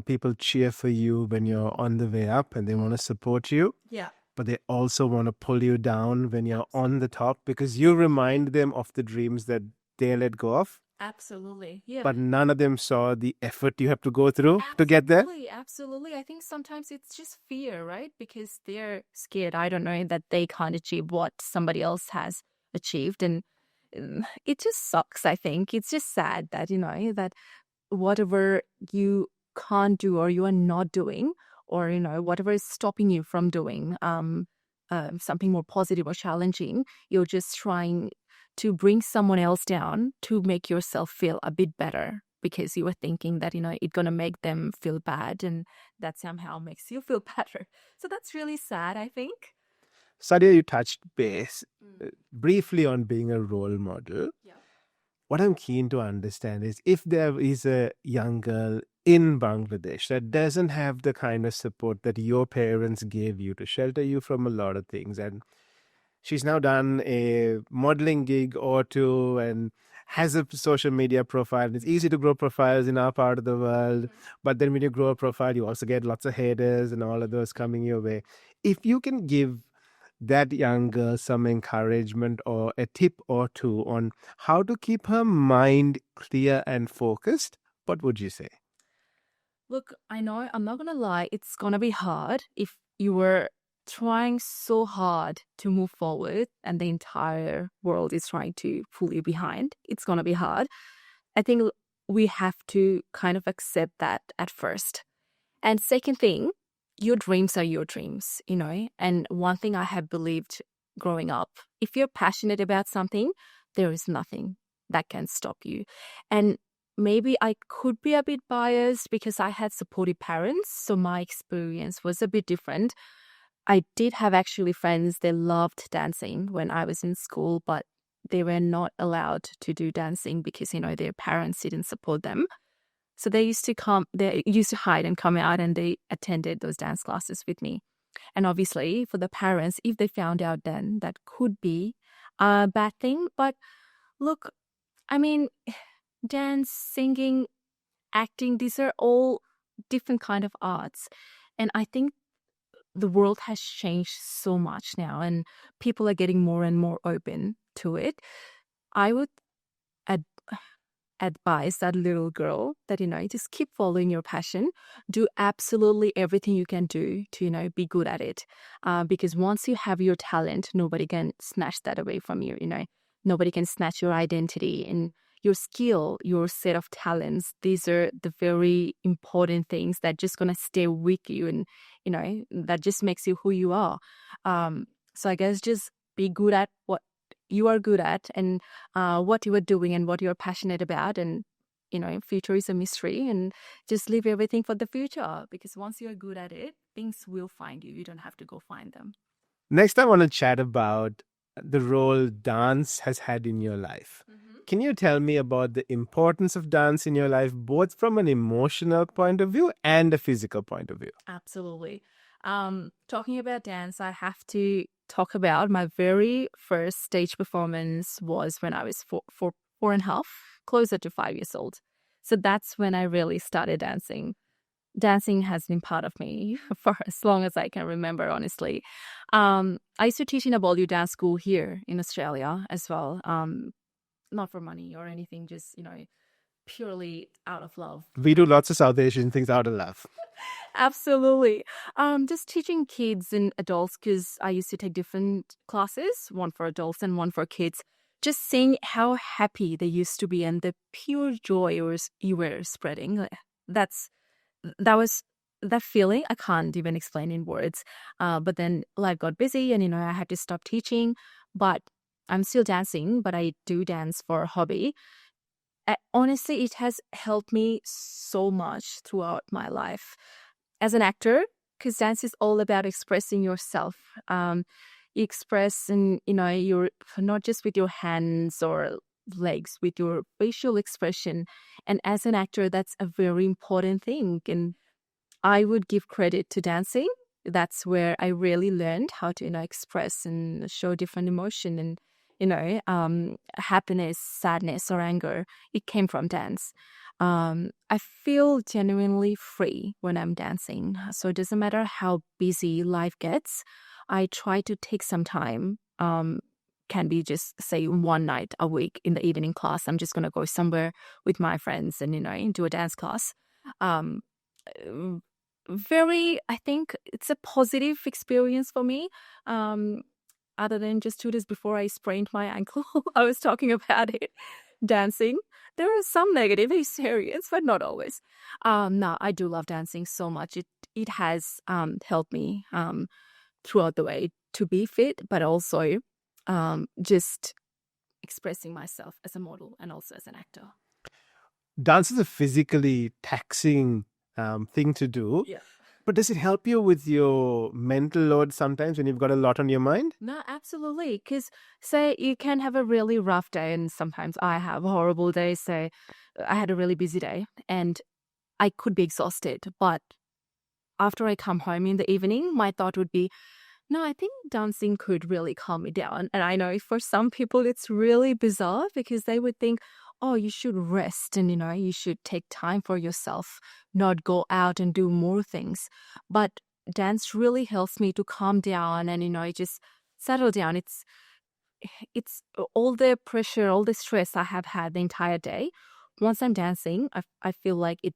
people cheer for you when you're on the way up and they want to support you, Yeah. but they also want to pull you down when you're on the top, because you remind them of the dreams that they let go of. Absolutely. Yeah. But none of them saw the effort you have to go through to get there. Absolutely. I think sometimes it's just fear, right? Because they're scared, I don't know, that they can't achieve what somebody else has achieved. And it just sucks, I think. It's just sad that, that whatever you can't do or you are not doing, or, whatever is stopping you from doing something more positive or challenging, you're just trying to bring someone else down to make yourself feel a bit better, because you were thinking that, it's going to make them feel bad, and that somehow makes you feel better. So that's really sad, I think. Sadia, you touched base briefly on being a role model. Yeah. What I'm keen to understand is, if there is a young girl in Bangladesh that doesn't have the kind of support that your parents gave you to shelter you from a lot of things, and she's now done a modeling gig or two and has a social media profile. It's easy to grow profiles in our part of the world, but then when you grow a profile, you also get lots of haters and all of those coming your way. If you can give that young girl some encouragement or a tip or two on how to keep her mind clear and focused, what would you say? Look, I know, I'm not going to lie, it's going to be hard if you were trying so hard to move forward and the entire world is trying to pull you behind. It's going to be hard. I think we have to kind of accept that at first. And second thing, your dreams are your dreams, And one thing I have believed growing up, if you're passionate about something, there is nothing that can stop you. And maybe I could be a bit biased because I had supportive parents, so my experience was a bit different. I did have actually friends, they loved dancing when I was in school, but they were not allowed to do dancing because, their parents didn't support them. So they used to hide and come out, and they attended those dance classes with me. And obviously for the parents, if they found out, then that could be a bad thing. But look, I mean, dance, singing, acting, these are all different kind of arts. And I think the world has changed so much now, and people are getting more and more open to it. I would ad- advise that little girl that, just keep following your passion. Do absolutely everything you can do to, be good at it. Because once you have your talent, nobody can snatch that away from you, Nobody can snatch your identity and your skill, your set of talents. These are the very important things that just going to stay with you, and, that just makes you who you are. So I guess just be good at what you are good at, and what you are doing and what you're passionate about, and future is a mystery, and just leave everything for the future, because once you're good at it, things will find you. You don't have to go find them. Next, I want to chat about the role dance has had in your life. Can you tell me about the importance of dance in your life, both from an emotional point of view and a physical point of view? Absolutely. Talking about dance, I have to talk about my very first stage performance was when I was 4.5, closer to 5 years old. So that's when I really started dancing. Dancing has been part of me for as long as I can remember, honestly. I used to teach in a Bollywood dance school here in Australia as well. Not for money or anything, just, purely out of love. We do lots of South Asian things out of love. Absolutely. Just teaching kids and adults, because I used to take different classes, one for adults and one for kids. Just seeing how happy they used to be and the pure joy you were spreading. That was that feeling I can't even explain in words. But then life got busy, and I had to stop teaching. But I'm still dancing, but I do dance for a hobby. Honestly, it has helped me so much throughout my life as an actor, because dance is all about expressing yourself. You express, and you're not just with your hands or legs, with your facial expression. And as an actor, that's a very important thing. And I would give credit to dancing. That's where I really learned how to express and show different emotion, and happiness, sadness, or anger. It came from dance. I feel genuinely free when I'm dancing. So it doesn't matter how busy life gets. I try to take some time. Can be just say one night a week in the evening class. I'm just gonna go somewhere with my friends and do a dance class. Um, I think it's a positive experience for me. Other than just 2 days before I sprained my ankle, I was talking about it, dancing. There are some negative experience, but not always. No, I do love dancing so much. It has helped me throughout the way to be fit, but also just expressing myself as a model and also as an actor. Dance is a physically taxing thing to do. Yeah. But does it help you with your mental load sometimes when you've got a lot on your mind? No, absolutely. Because, say, you can have a really rough day, and sometimes I have a horrible day. Say, I had a really busy day and I could be exhausted. But after I come home in the evening, my thought would be, no, I think dancing could really calm me down. And I know for some people it's really bizarre, because they would think, oh, you should rest and, you should take time for yourself, not go out and do more things. But dance really helps me to calm down and, just settle down. It's all the pressure, all the stress I have had the entire day. Once I'm dancing, I feel like it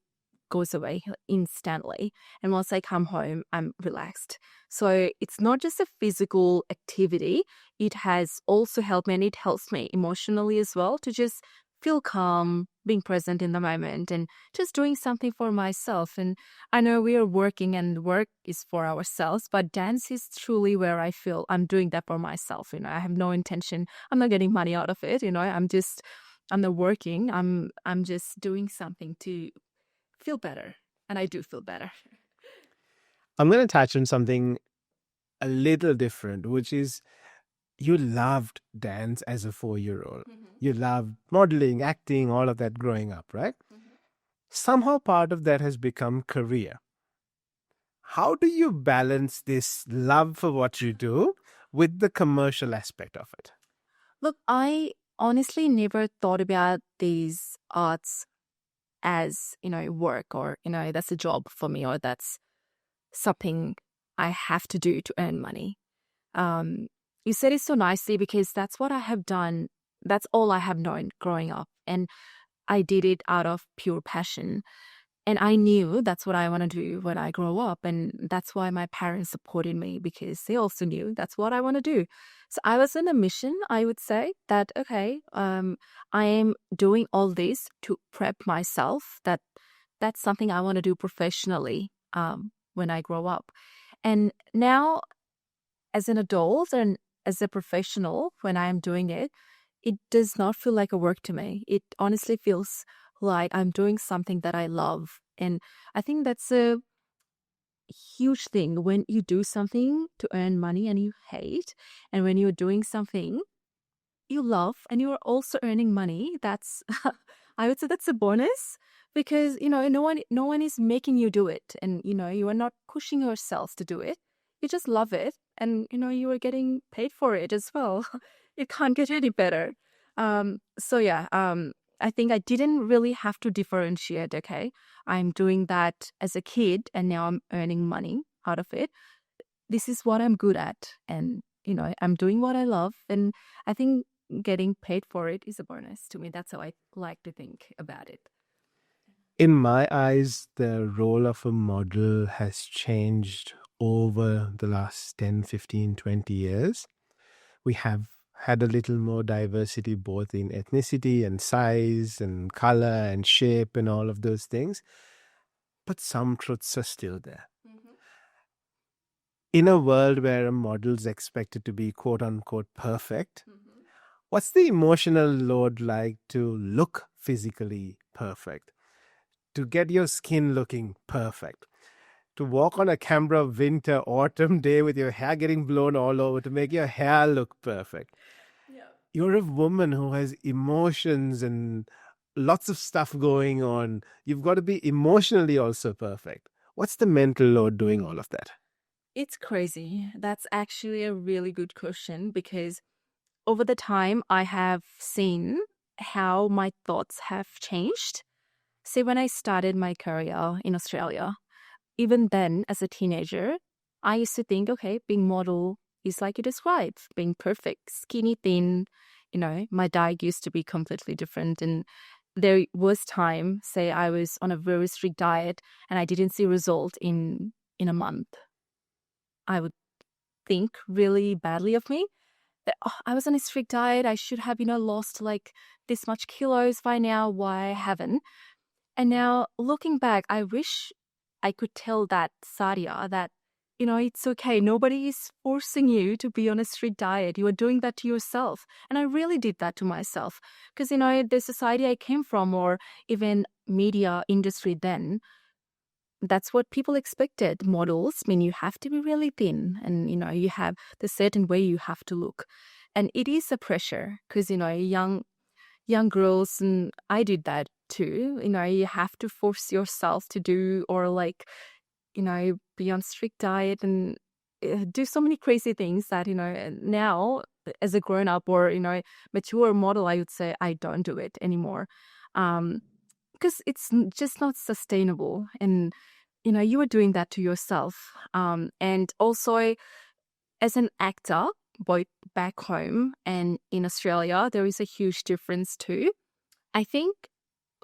goes away instantly. And once I come home, I'm relaxed. So it's not just a physical activity. It has also helped me, and it helps me emotionally as well, to just feel calm, being present in the moment, and just doing something for myself. And I know we are working and work is for ourselves, but dance is truly where I feel I'm doing that for myself. I have no intention. I'm not getting money out of it. I'm not working. I'm just doing something to feel better. And I do feel better. I'm going to touch on something a little different, which is you loved dance as a 4-year-old. You loved modeling, acting, all of that growing up, right? Somehow part of that has become career. How do you balance this love for what you do with the commercial aspect of it? Look, I honestly never thought about these arts as, work, or, that's a job for me, or that's something I have to do to earn money. You said it so nicely, because that's what I have done. That's all I have known growing up. And I did it out of pure passion. And I knew that's what I want to do when I grow up. And that's why my parents supported me, because they also knew that's what I want to do. So I was on a mission, I would say, that, okay, I am doing all this to prep myself. That's something I want to do professionally when I grow up. And now, as an adult and as a professional, when I am doing it, it does not feel like a work to me. It honestly feels like I'm doing something that I love. And I think that's a huge thing when you do something to earn money and you hate, and when you're doing something you love and you're also earning money. That's I would say that's a bonus, because no one is making you do it, and you are not pushing yourself to do it. You just love it, and you are getting paid for it as well. It can't get any better. So yeah, I think I didn't really have to differentiate. Okay, I'm doing that as a kid and now I'm earning money out of it. This is what I'm good at, and I'm doing what I love, and I think getting paid for it is a bonus to me. That's how I like to think about it. In my eyes, the role of a model has changed over the last 10, 15, 20 years. We have had a little more diversity both in ethnicity and size and color and shape and all of those things. But some truths are still there. In a world where a model's expected to be quote unquote perfect, what's the emotional load like to look physically perfect? To get your skin looking perfect? To walk on a Canberra winter autumn day with your hair getting blown all over to make your hair look perfect? Yeah. You're a woman who has emotions and lots of stuff going on. You've got to be emotionally also perfect. What's the mental load doing all of that? It's crazy. That's actually a really good question, because over the time I have seen how my thoughts have changed. See, when I started my career in Australia, even then as a teenager, I used to think, okay, being model is like you described, being perfect, skinny, thin. My diet used to be completely different. And there was time, say I was on a very strict diet and I didn't see result in a month. I would think really badly of me. That, "Oh, I was on a strict diet. I should have, lost like this much kilos by now. Why I haven't?" And now looking back, I wish I could tell that Sadia that, it's okay. Nobody is forcing you to be on a strict diet. You are doing that to yourself. And I really did that to myself because, the society I came from, or even media industry then, that's what people expected. Models mean you have to be really thin and, you have the certain way you have to look. And it is a pressure because, young girls, and I did that too. You have to force yourself to do, or like, be on strict diet and do so many crazy things that, now as a grown up or, mature model, I would say I don't do it anymore. Because it's just not sustainable. And, you are doing that to yourself. And also as an actor, both back home and in Australia, there is a huge difference too. I think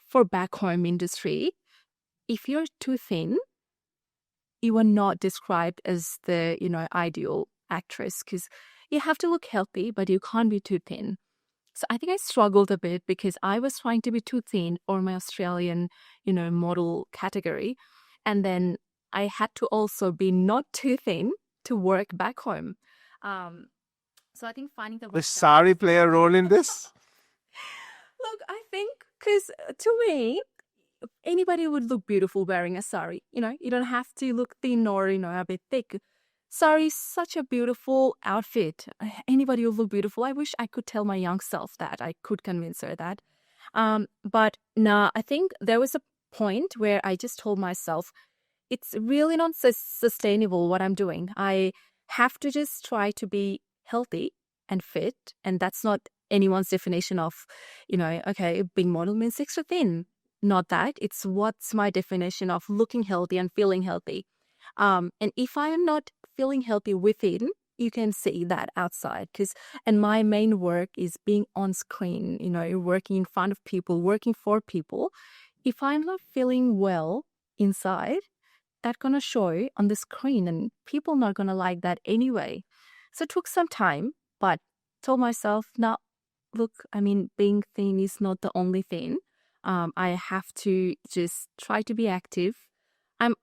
for back home industry, if you're too thin, you are not described as the, ideal actress because you have to look healthy, but you can't be too thin. So I think I struggled a bit because I was trying to be too thin for my Australian, model category. And then I had to also be not too thin to work back home. So I think finding the right Does sari play a role in this? Look, I think because to me, anybody would look beautiful wearing a sari. You don't have to look thin or, a bit thick. Sari is such a beautiful outfit. Anybody will look beautiful. I wish I could tell my young self that. I could convince her that. But no, I think there was a point where I just told myself, it's really not sustainable what I'm doing. I have to just try to be healthy and fit. And that's not anyone's definition of, okay, being model means extra thin. Not that. It's what's my definition of looking healthy and feeling healthy. And if I am not feeling healthy within, you can see that outside. And my main work is being on screen, working in front of people, working for people. If I'm not feeling well inside, that's going to show on the screen and people not going to like that anyway. So it took some time, but told myself, now, look, being thin is not the only thing. I have to just try to be active.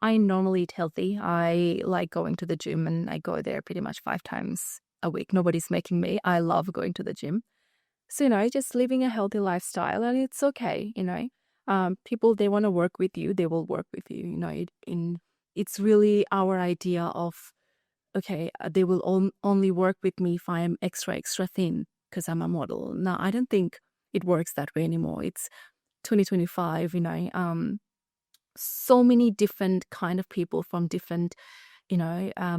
I normally eat healthy. I like going to the gym and I go there pretty much 5 times a week. Nobody's making me. I love going to the gym. So, just living a healthy lifestyle and it's okay, People, they want to work with you, they will work with you. It's really our idea of, okay, they will only work with me if I am extra thin because I'm a model. No, I don't think it works that way anymore. It's 2025. So many different kind of people from different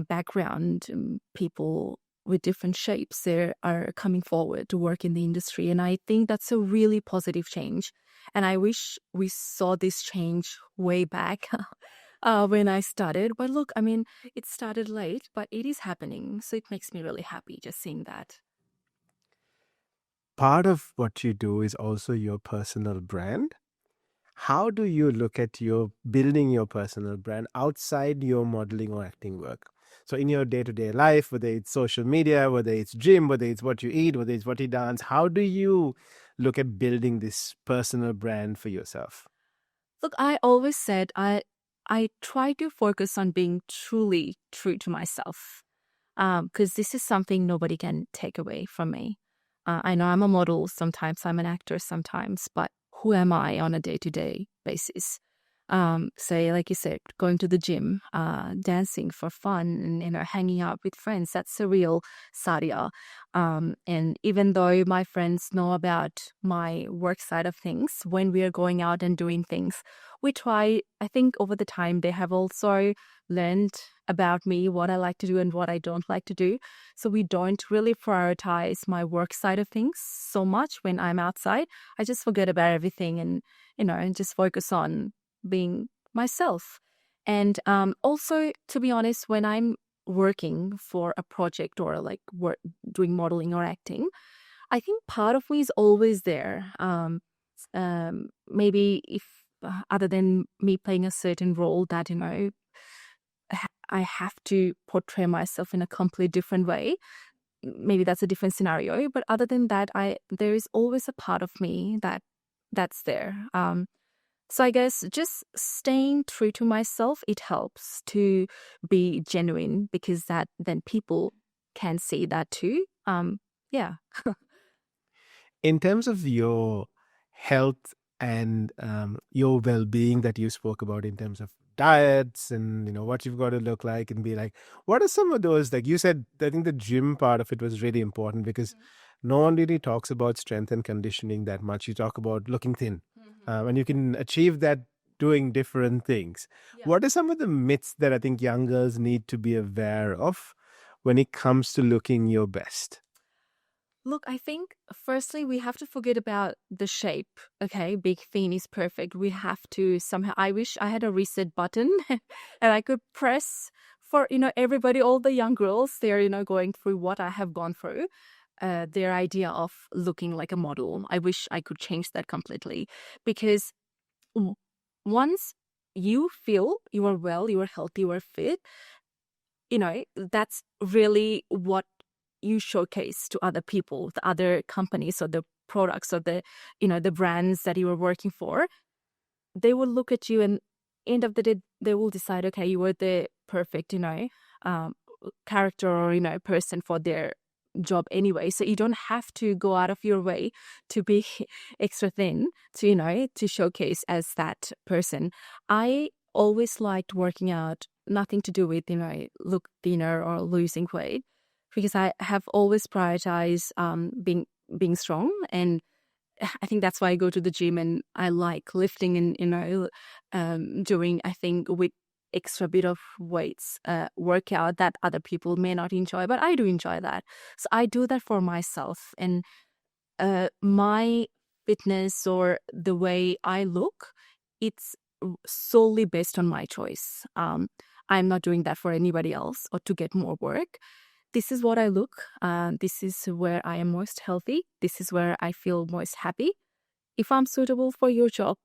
background, people with different shapes, they are coming forward to work in the industry. And I think that's a really positive change. And I wish we saw this change way back when I started. But look, I mean, it started late, but it is happening. So it makes me really happy just seeing that. Part of what you do is also your personal brand. How do you look at your building your personal brand outside your modeling or acting work? So in your day-to-day life, whether it's social media, whether it's gym, whether it's what you eat, whether it's what you dance, how do you look at building this personal brand for yourself? Look, I always said I try to focus on being truly true to myself, because this is something nobody can take away from me. I know I'm a model, sometimes I'm an actor, sometimes, but who am I on a day-to-day basis? Say, like you said, going to the gym, dancing for fun, and hanging out with friends. That's the real Sadia. And even though my friends know about my work side of things, when we are going out and doing things, we try. I think over the time they have also learned about me, what I like to do and what I don't like to do. So we don't really prioritize my work side of things so much when I'm outside. I just forget about everything and just focus on being myself. And also, to be honest, when I'm working for a project or like doing modeling or acting, I think part of me is always there. Maybe if other than me playing a certain role that I have to portray myself in a completely different way. Maybe that's a different scenario, but other than that, there is always a part of me that's there. So I guess just staying true to myself, it helps to be genuine because then people can see that too. Yeah. In terms of your health and your well-being that you spoke about in terms of diets and what you've got to look like and be like, what are some of those, like you said, I think the gym part of it was really important because no one really talks about strength and conditioning that much. You talk about looking thin, and you can achieve that doing different things. Yeah. What are some of the myths that I think young girls need to be aware of when it comes to looking your best? Look, I think firstly we have to forget about the shape. Okay, big thin is perfect. We have to somehow. I wish I had a reset button and I could press for everybody, all the young girls. They're going through what I have gone through. Their idea of looking like a model. I wish I could change that completely because once you feel you are well, you are healthy, you are fit, that's really what you showcase to other people, the other companies or the products or the brands that you are working for. They will look at you and end of the day, they will decide, okay, you are the perfect, um, character or, person for their job anyway. So you don't have to go out of your way to be extra thin to showcase as that person. I always liked working out, nothing to do with, look thinner or losing weight, because I have always prioritized being strong. And I think that's why I go to the gym and I like lifting and, doing, I think, with extra bit of weights workout that other people may not enjoy, but I do enjoy that. So I do that for myself. And my fitness or the way I look, it's solely based on my choice. I'm not doing that for anybody else or to get more work. This is what I look. This is where I am most healthy. This is where I feel most happy. If I'm suitable for your job,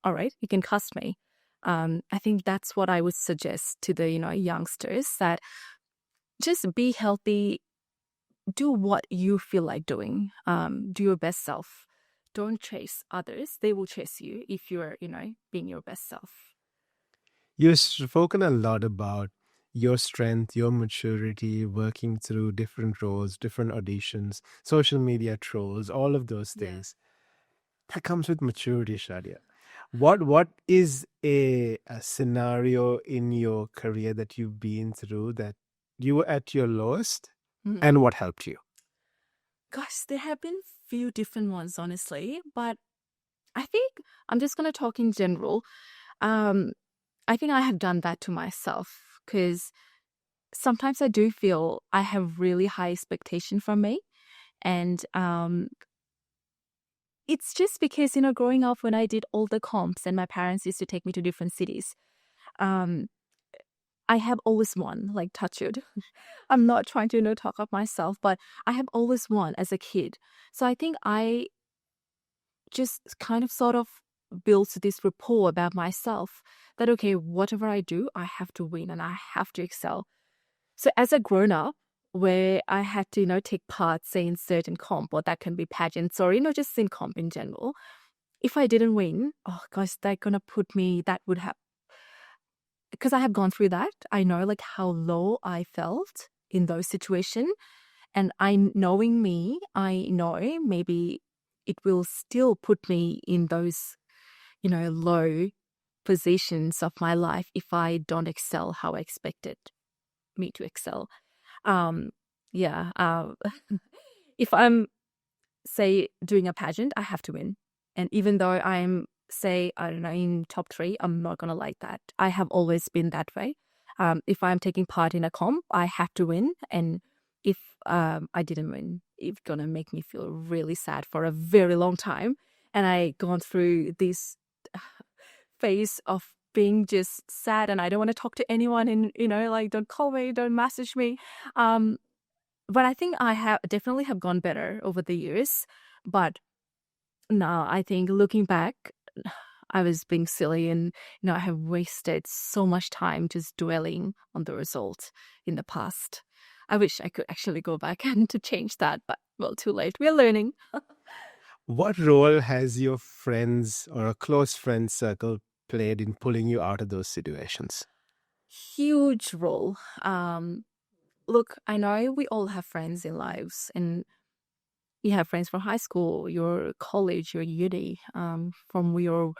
all right, you can cast me. I think that's what I would suggest to the youngsters, that just be healthy, do what you feel like doing, do your best self. Don't chase others; they will chase you if you're being your best self. You've spoken a lot about your strength, your maturity, working through different roles, different auditions, social media trolls, all of those Yeah. things. That comes with maturity, Shadia. What is a scenario in your career that you've been through that you were at your lowest, Mhm. and what helped you? Gosh, there have been few different ones, honestly, but I think I'm just gonna talk in general. Um, I think I have done that to myself because sometimes I do feel I have really high expectation from me, and it's just because growing up when I did all the comps and my parents used to take me to different cities, um, I have always won, like touch wood. I'm not trying to talk up myself, but I have always won as a kid. So I think I just kind of sort of built this rapport about myself that, okay, whatever I do, I have to win and I have to excel. So as a grown up, where I had to, take part, say, in certain comp, or that can be pageants or, just in comp in general, if I didn't win, oh gosh, they're gonna put me, that would have, because I have gone through that. I know like how low I felt in those situations. And knowing me, I know maybe it will still put me in those, low positions of my life if I don't excel how I expected me to excel. Um, yeah. If I'm, say, doing a pageant, I have to win. And even though I'm, say, I don't know, in top 3, I'm not going to like that. I have always been that way. If I'm taking part in a comp, I have to win. And if I didn't win, it's going to make me feel really sad for a very long time. And I gone through this phase of being just sad and I don't want to talk to anyone and, like, don't call me, don't message me. But I think I have definitely have gone better over the years. But no, I think looking back, I was being silly and I have wasted so much time just dwelling on the result in the past. I wish I could actually go back and to change that, but well, too late. We're learning. What role has your friends or a close friend circle played in pulling you out of those situations? Huge role. Look, I know we all have friends in lives, and you have friends from high school, your college, your uni, from your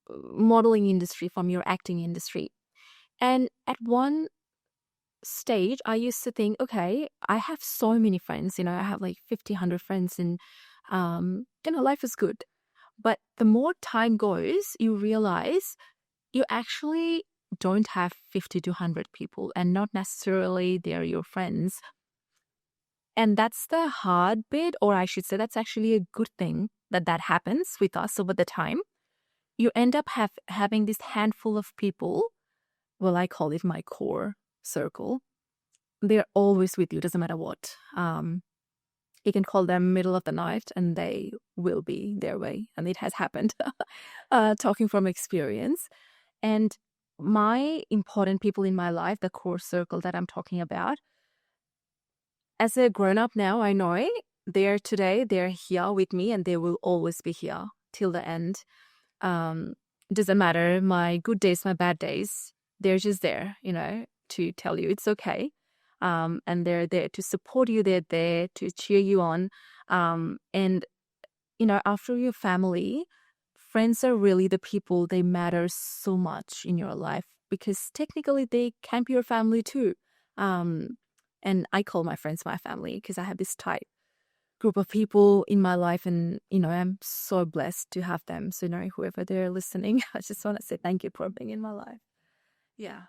modeling industry, from your acting industry. And at one stage, I used to think, okay, I have so many friends, I have like 50, 100 friends, and, life is good. But the more time goes, you realize you actually don't have 50 to 100 people, and not necessarily they're your friends. And that's the hard bit, or I should say that's actually a good thing that happens with us over the time. You end up having this handful of people, well, I call it my core circle. They're always with you, doesn't matter what. You can call them middle of the night and they will be their way. And it has happened, talking from experience. And my important people in my life, the core circle that I'm talking about, as a grown-up now, I know they're here with me and they will always be here till the end. It doesn't matter my good days, my bad days. They're just there, to tell you it's okay. And they're there to support you. They're there to cheer you on. And, after your family, friends are really the people, they matter so much in your life because technically they can be your family too. And I call my friends my family because I have this tight group of people in my life and, I'm so blessed to have them. So, whoever they're listening, I just want to say thank you for being in my life. Yeah.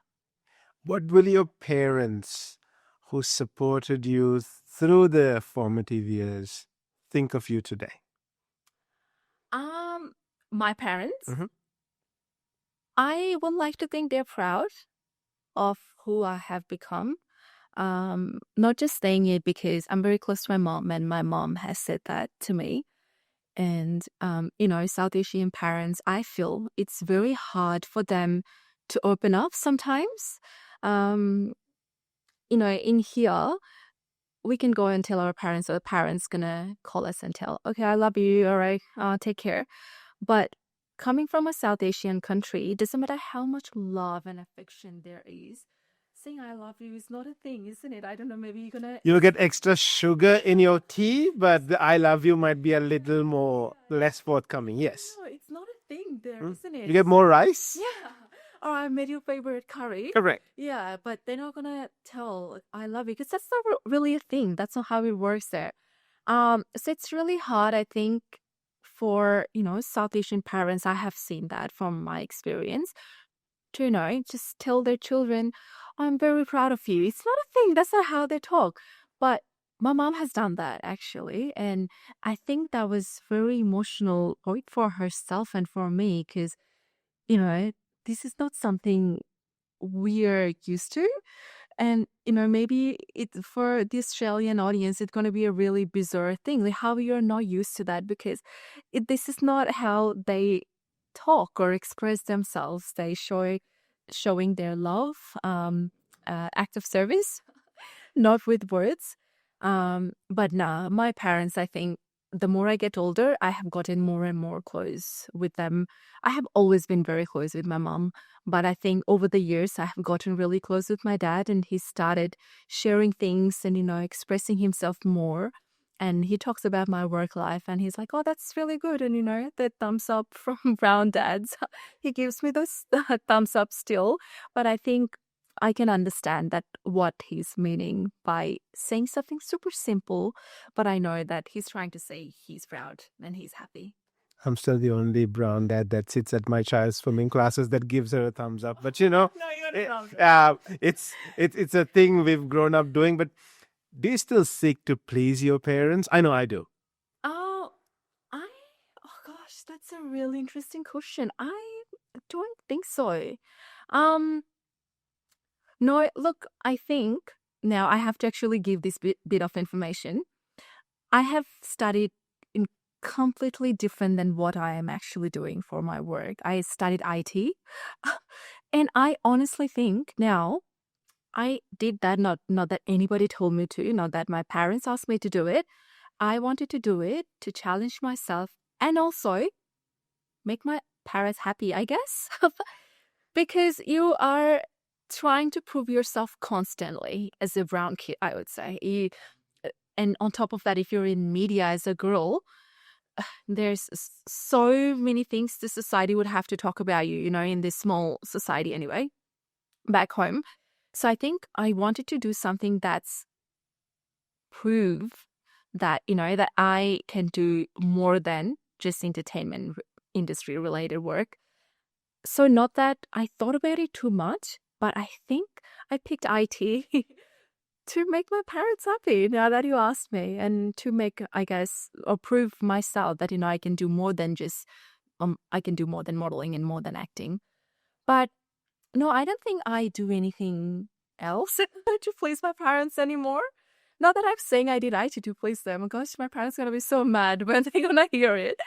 What will your parents who supported you through the formative years think of you today? My parents, Mm-hmm. I would like to think they're proud of who I have become. Not just saying it because I'm very close to my mom and my mom has said that to me. And, South Asian parents, I feel it's very hard for them to open up sometimes. Um, in here, we can go and tell our parents, or the parents gonna call us and tell, okay, I love you, all right, take care. But coming from a South Asian country, it doesn't matter how much love and affection there is. Saying I love you is not a thing, isn't it? I don't know, maybe you're gonna... You'll get extra sugar in your tea, but the I love you might be a little more less forthcoming. Yes. No, it's not a thing there, Hmm? isn't it? You get more rice? Yeah. Or I made your favorite curry. Correct. Yeah, but they're not gonna tell I love you because that's not really a thing. That's not how it works there. So it's really hard, I think, for South Asian parents. I have seen that from my experience to just tell their children, "I'm very proud of you." It's not a thing. That's not how they talk. But my mom has done that actually, and I think that was very emotional both for herself and for me because you know this is not something we're used to. And maybe it for the Australian audience, it's going to be a really bizarre thing, like how you're not used to that because this is not how they talk or express themselves. They showing their love, act of service, not with words. But nah, my parents, I think the more I get older, I have gotten more and more close with them. I have always been very close with my mom, but I think over the years, I have gotten really close with my dad, and he started sharing things and, expressing himself more. And he talks about my work life, and he's like, "Oh, that's really good." And, the thumbs up from brown dads. He gives me those thumbs up still. But I think I can understand that what he's meaning by saying something super simple, but I know that he's trying to say he's proud and he's happy. I'm still the only brown dad that sits at my child's swimming classes that gives her a thumbs up. But No, you're not. it's a thing we've grown up doing. But do you still seek to please your parents? I know I do. Oh, oh gosh, that's a really interesting question. I don't think so. Um, no, look, I think now I have to actually give this bit of information. I have studied in completely different than what I am actually doing for my work. I studied IT. And I honestly think now I did that not that anybody told me to, not that my parents asked me to do it. I wanted to do it to challenge myself and also make my parents happy, I guess. Because you are trying to prove yourself constantly as a brown kid, I would say. And on top of that, if you're in media as a girl, there's so many things the society would have to talk about you, in this small society anyway, back home. So I think I wanted to do something that's prove that, that I can do more than just entertainment industry related work. So not that I thought about it too much, but I think I picked IT to make my parents happy now that you asked me, and to make, I guess, or prove myself that, I can do more than just, I can do more than modeling and more than acting. But no, I don't think I do anything else to please my parents anymore. Not that I'm saying I did IT to please them. Gosh, my parents are going to be so mad when they're going to hear it.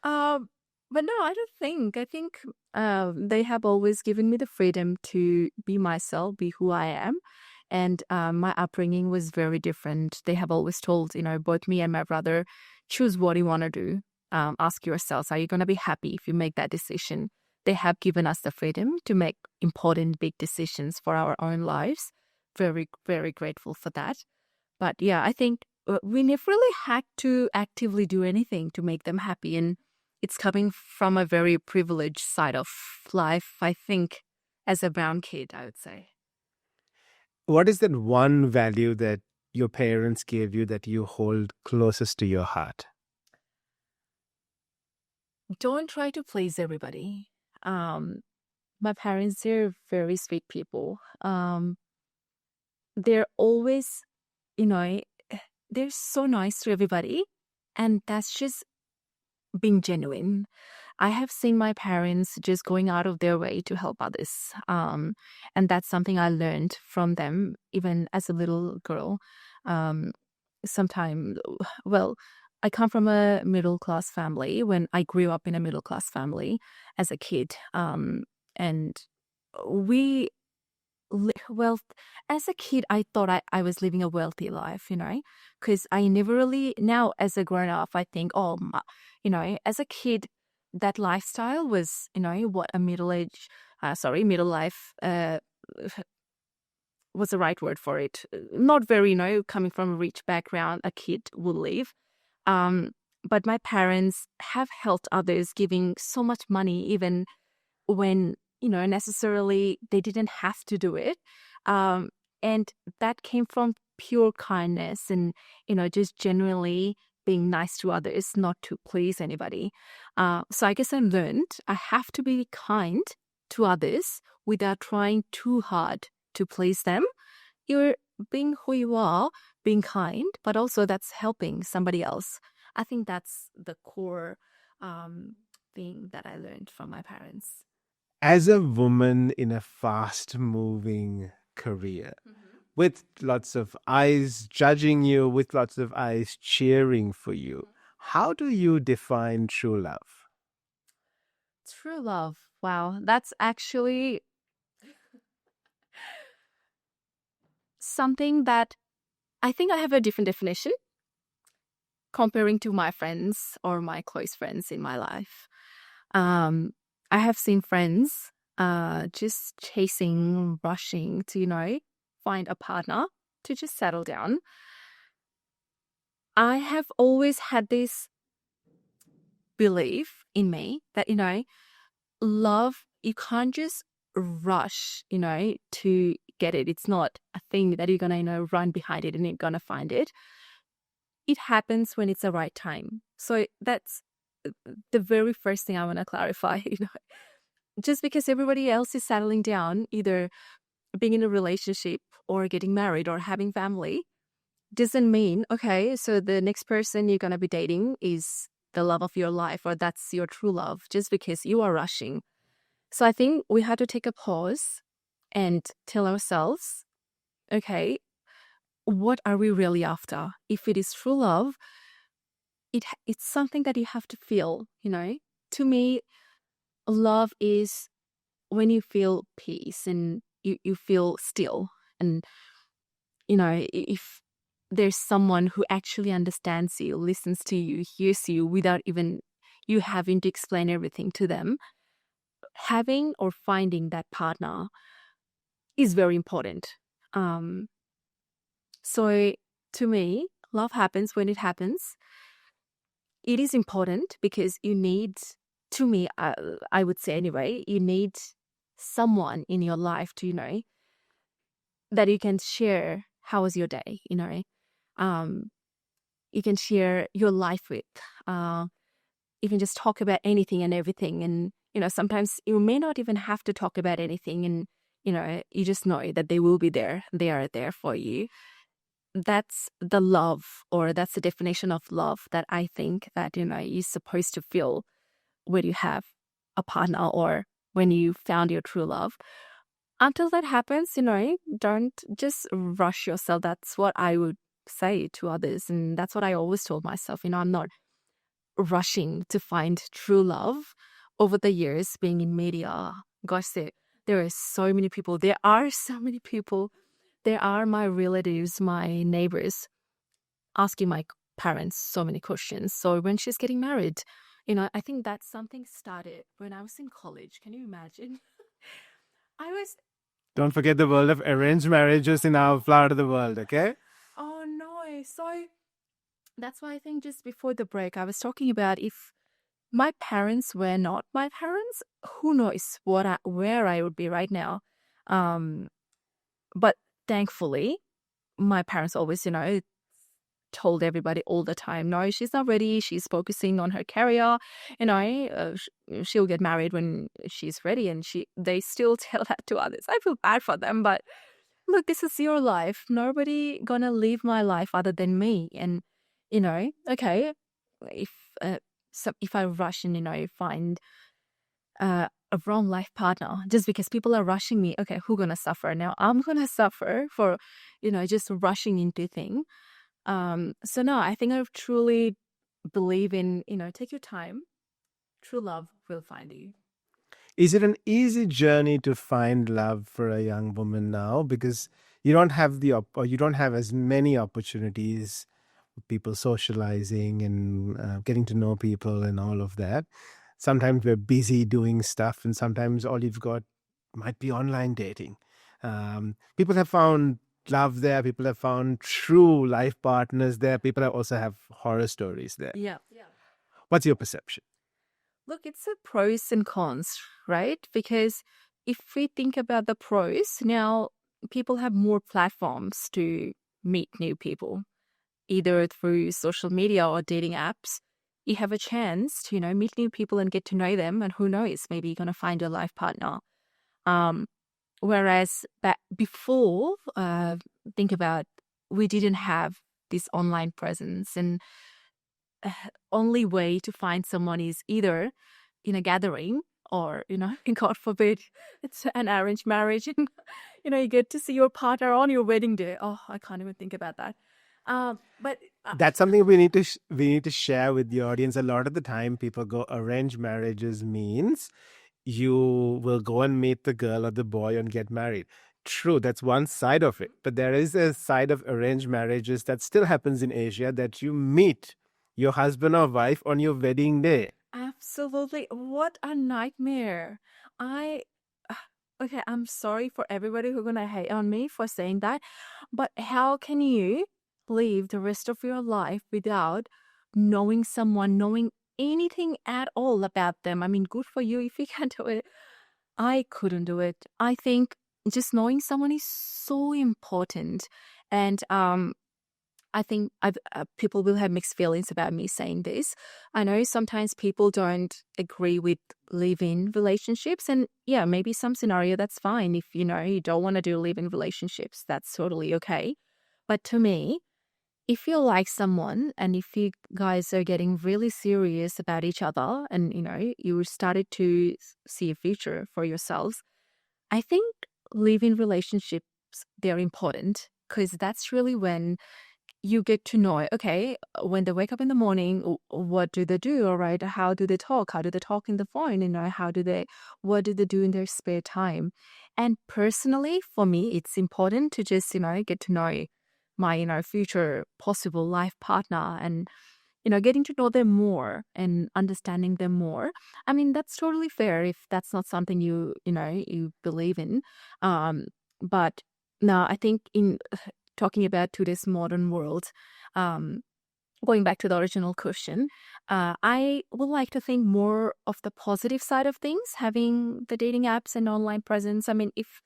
Um, but no, I don't think. I think they have always given me the freedom to be myself, be who I am. And my upbringing was very different. They have always told, both me and my brother, choose what you want to do. Ask yourselves, are you going to be happy if you make that decision? They have given us the freedom to make important, big decisions for our own lives. Very, very grateful for that. But yeah, I think we never really had to actively do anything to make them happy. And it's coming from a very privileged side of life, I think, as a brown kid, I would say. What is that one value that your parents gave you that you hold closest to your heart? Don't try to please everybody. My parents, they're very sweet people. They're always, you know, they're so nice to everybody. And that's just being genuine. I have seen my parents just going out of their way to help others. And that's something I learned from them, even as a little girl. Sometime, well, I come from a middle class family. When I grew up in a middle class family as a kid, and we well, as a kid, I thought I was living a wealthy life, because I never really, now as a grown up, I think, oh, as a kid, that lifestyle was, what a middle life was the right word for it. Not very, coming from a rich background, a kid would live. But my parents have helped others, giving so much money, even when, necessarily they didn't have to do it. And that came from pure kindness and, just genuinely being nice to others, not to please anybody. So I guess I learned I have to be kind to others without trying too hard to please them. You're being who you are, being kind, but also that's helping somebody else. I think that's the core thing that I learned from my parents. As a woman in a fast moving career, with lots of eyes judging you, with lots of eyes cheering for you, how do you define true love? True love. Wow, that's actually something that I think I have a different definition comparing to my friends or my close friends in my life. I have seen friends just chasing, rushing to, find a partner to just settle down. I have always had this belief in me that, love, you can't just rush, to get it. It's not a thing that you're going to, run behind it and you're going to find it. It happens when it's the right time. So that's the very first thing I want to clarify. Just because everybody else is settling down, either being in a relationship or getting married or having family, doesn't mean, okay, so the next person you're going to be dating is the love of your life or that's your true love just because you are rushing. So I think we had to take a pause and tell ourselves, okay, what are we really after? If it is true love, it's something that you have to feel, To me, love is when you feel peace and you feel still. And, if there's someone who actually understands you, listens to you, hears you without even you having to explain everything to them, having or finding that partner is very important. So to me, love happens when it happens. It is important because you need, to me, I would say anyway, you need someone in your life to, that you can share how was your day, you can share your life with. You can just talk about anything and everything. And, sometimes you may not even have to talk about anything. And, you just know that they will be there. They are there for you. That's the love, or that's the definition of love that I think that, you're supposed to feel when you have a partner or when you found your true love. Until that happens, don't just rush yourself. That's what I would say to others. And that's what I always told myself. I'm not rushing to find true love. Over the years being in media, gosh, there are so many people. There are so many people. There are my relatives, my neighbors asking my parents so many questions. So when she's getting married, I think that something started when I was in college. Can you imagine? I was... Don't forget the world of arranged marriages in our part of the world, okay? Oh, no. So that's why I think just before the break, I was talking about if my parents were not my parents, who knows where I would be right now. But thankfully, my parents always, told everybody all the time, no, she's not ready. She's focusing on her career. She'll get married when she's ready. And they still tell that to others. I feel bad for them, but look, this is your life. Nobody gonna live my life other than me. And, okay, if I rush and, find a wrong life partner just because people are rushing me, okay, who's gonna suffer? Now I'm gonna suffer for, just rushing into things. So no, I think I truly believe in, take your time. True love will find you. Is it an easy journey to find love for a young woman now? Because you don't have you don't have as many opportunities, people socializing and getting to know people and all of that. Sometimes we're busy doing stuff, and sometimes all you've got might be online dating. People have found, love there. People have found true life partners there. People also have horror stories there. Yeah. What's your perception? Look, it's a pros and cons, right? Because if we think about the pros, now people have more platforms to meet new people, either through social media or dating apps. You have a chance to, meet new people and get to know them. And who knows, maybe you're going to find a life partner. Whereas before, think about, we didn't have this online presence, and only way to find someone is either in a gathering or, God forbid, it's an arranged marriage and, you get to see your partner on your wedding day. Oh, I can't even think about that. But That's something we need to share with the audience. A lot of the time, people go arranged marriages means you will go and meet the girl or the boy and get married. True, that's one side of it. But there is a side of arranged marriages that still happens in Asia, that you meet your husband or wife on your wedding day. absolutely, what a nightmare. Okay, I'm sorry for everybody who's gonna hate on me for saying that, but how can you live the rest of your life without knowing someone, knowing anything at all about them? I mean, good for you if you can do it. I couldn't do it. I think just knowing someone is so important. And I think people will have mixed feelings about me saying this. I know sometimes people don't agree with live-in relationships. And yeah, maybe some scenario that's fine. If you don't want to do live-in relationships, that's totally okay. But to me, if you like someone and if you guys are getting really serious about each other and you started to see a future for yourselves, I think live-in relationships, they're important because that's really when you get to know, okay, when they wake up in the morning, what do they do? All right. How do they talk? How do they talk in the phone? What do they do in their spare time? And personally, for me, it's important to just, get to know my, future possible life partner and, getting to know them more and understanding them more. I mean, that's totally fair if that's not something you believe in. But now I think in talking about today's modern world, going back to the original question, I would like to think more of the positive side of things, having the dating apps and online presence. I mean, if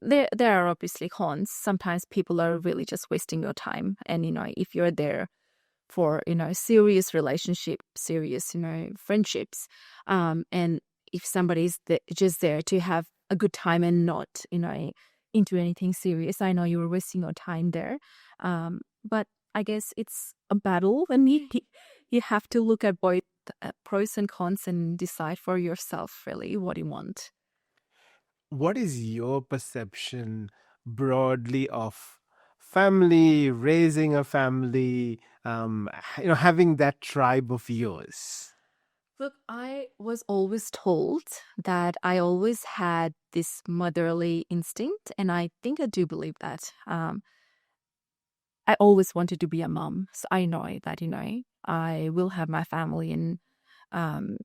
there are obviously cons, sometimes people are really just wasting your time. And, if you're there for, serious relationship, serious, friendships, and if somebody's just there to have a good time and not, into anything serious, I know you were wasting your time there. But I guess it's a battle and you have to look at both pros and cons and decide for yourself really what you want. What is your perception broadly of family, raising a family, having that tribe of yours? Look, I was always told that I always had this motherly instinct, and I think I do believe that. I always wanted to be a mom, so I know that, I will have my family, and um,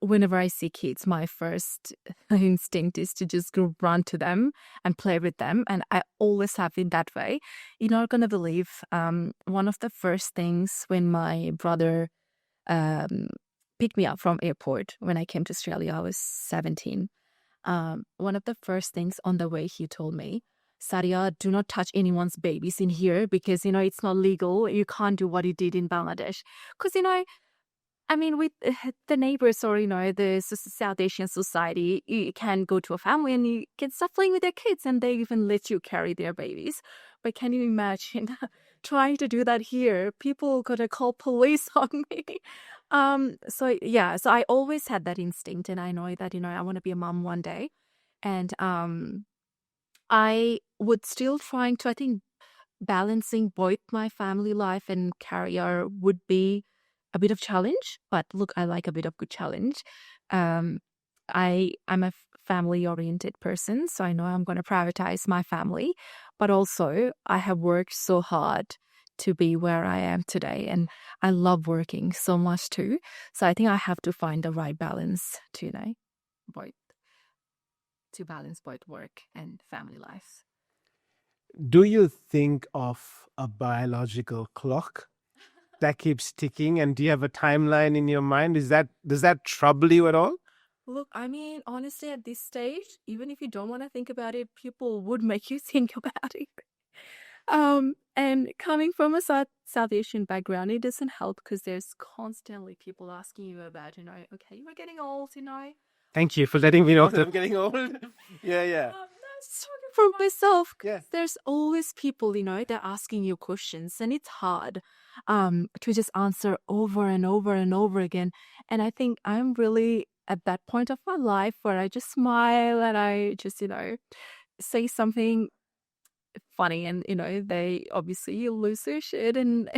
whenever I see kids, my first instinct is to just go run to them and play with them, and I always have been that way. You're not gonna believe, one of the first things when my brother um, picked me up from airport when I came to Australia. I was 17. One of the first things on the way he told me, Sadia, do not touch anyone's babies in here because, it's not legal. You can't do what you did in Bangladesh. Because, I mean, with the neighbors or, the South Asian society, you can go to a family and you can start playing with their kids and they even let you carry their babies. But can you imagine trying to do that here? People gonna call police on me. So yeah, so I always had that instinct and I know that, I want to be a mom one day. And I would still trying to, I think, balancing both my family life and career would be a bit of challenge. But look, I like a bit of good challenge. Um, I'm a family oriented person, so I know I'm going to prioritize my family. But also, I have worked so hard to be where I am today, and I love working so much too. So I think I have to find the right balance to, both to balance both work and family life. Do you think of a biological clock that keeps ticking, and do you have a timeline in your mind? Does that trouble you at all? Look, I mean, honestly, at this stage, even if you don't want to think about it, people would make you think about it. And coming from a South Asian background, it doesn't help because there's constantly people asking you about, okay, you're getting old, Thank you for letting me know that I'm getting old. Yeah. I'm just talking for myself. 'Cause Yeah. there's always people, they're asking you questions, and it's hard to just answer over and over and over again. And I think I'm really at that point of my life where I just smile and I just, say something funny, and they obviously lose their shit, and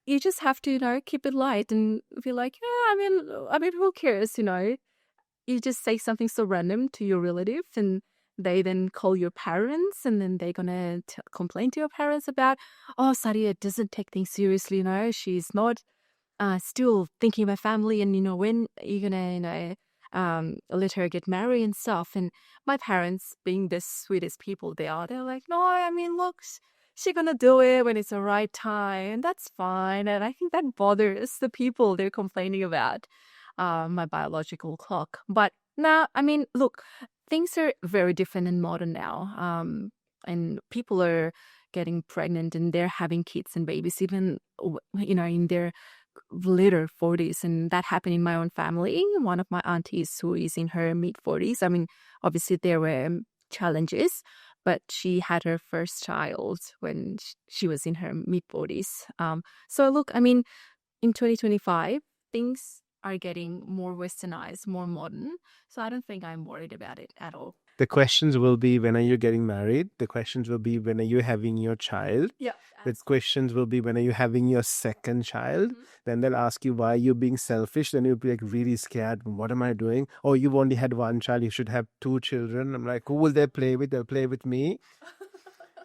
you just have to keep it light and be like, yeah, I mean who cares, you just say something so random to your relative, and they then call your parents, and then they're gonna complain to your parents about, oh, Sadia doesn't take things seriously, she's not still thinking about family, and when you're gonna let her get married and stuff. And my parents, being the sweetest people they are, they're like, no, I mean, look, she's gonna do it when it's the right time, and that's fine. And I think that bothers the people they're complaining about my biological clock. But now, I mean, look, things are very different and modern now, and people are getting pregnant and they're having kids and babies even in their later 40s, and that happened in my own family. One of my aunties who is in her mid 40s, I mean, obviously there were challenges, but she had her first child when she was in her mid 40s. So look, I mean, in 2025 things are getting more westernized, more modern, so I don't think I'm worried about it at all. The questions will be, when are you getting married? The questions will be, when are you having your child? Yeah. The questions will be, when are you having your second child? Then they'll ask you, why are you being selfish? Then you'll be like really scared. What am I doing? Oh, you've only had one child. You should have two children. I'm like, who will they play with? They'll play with me.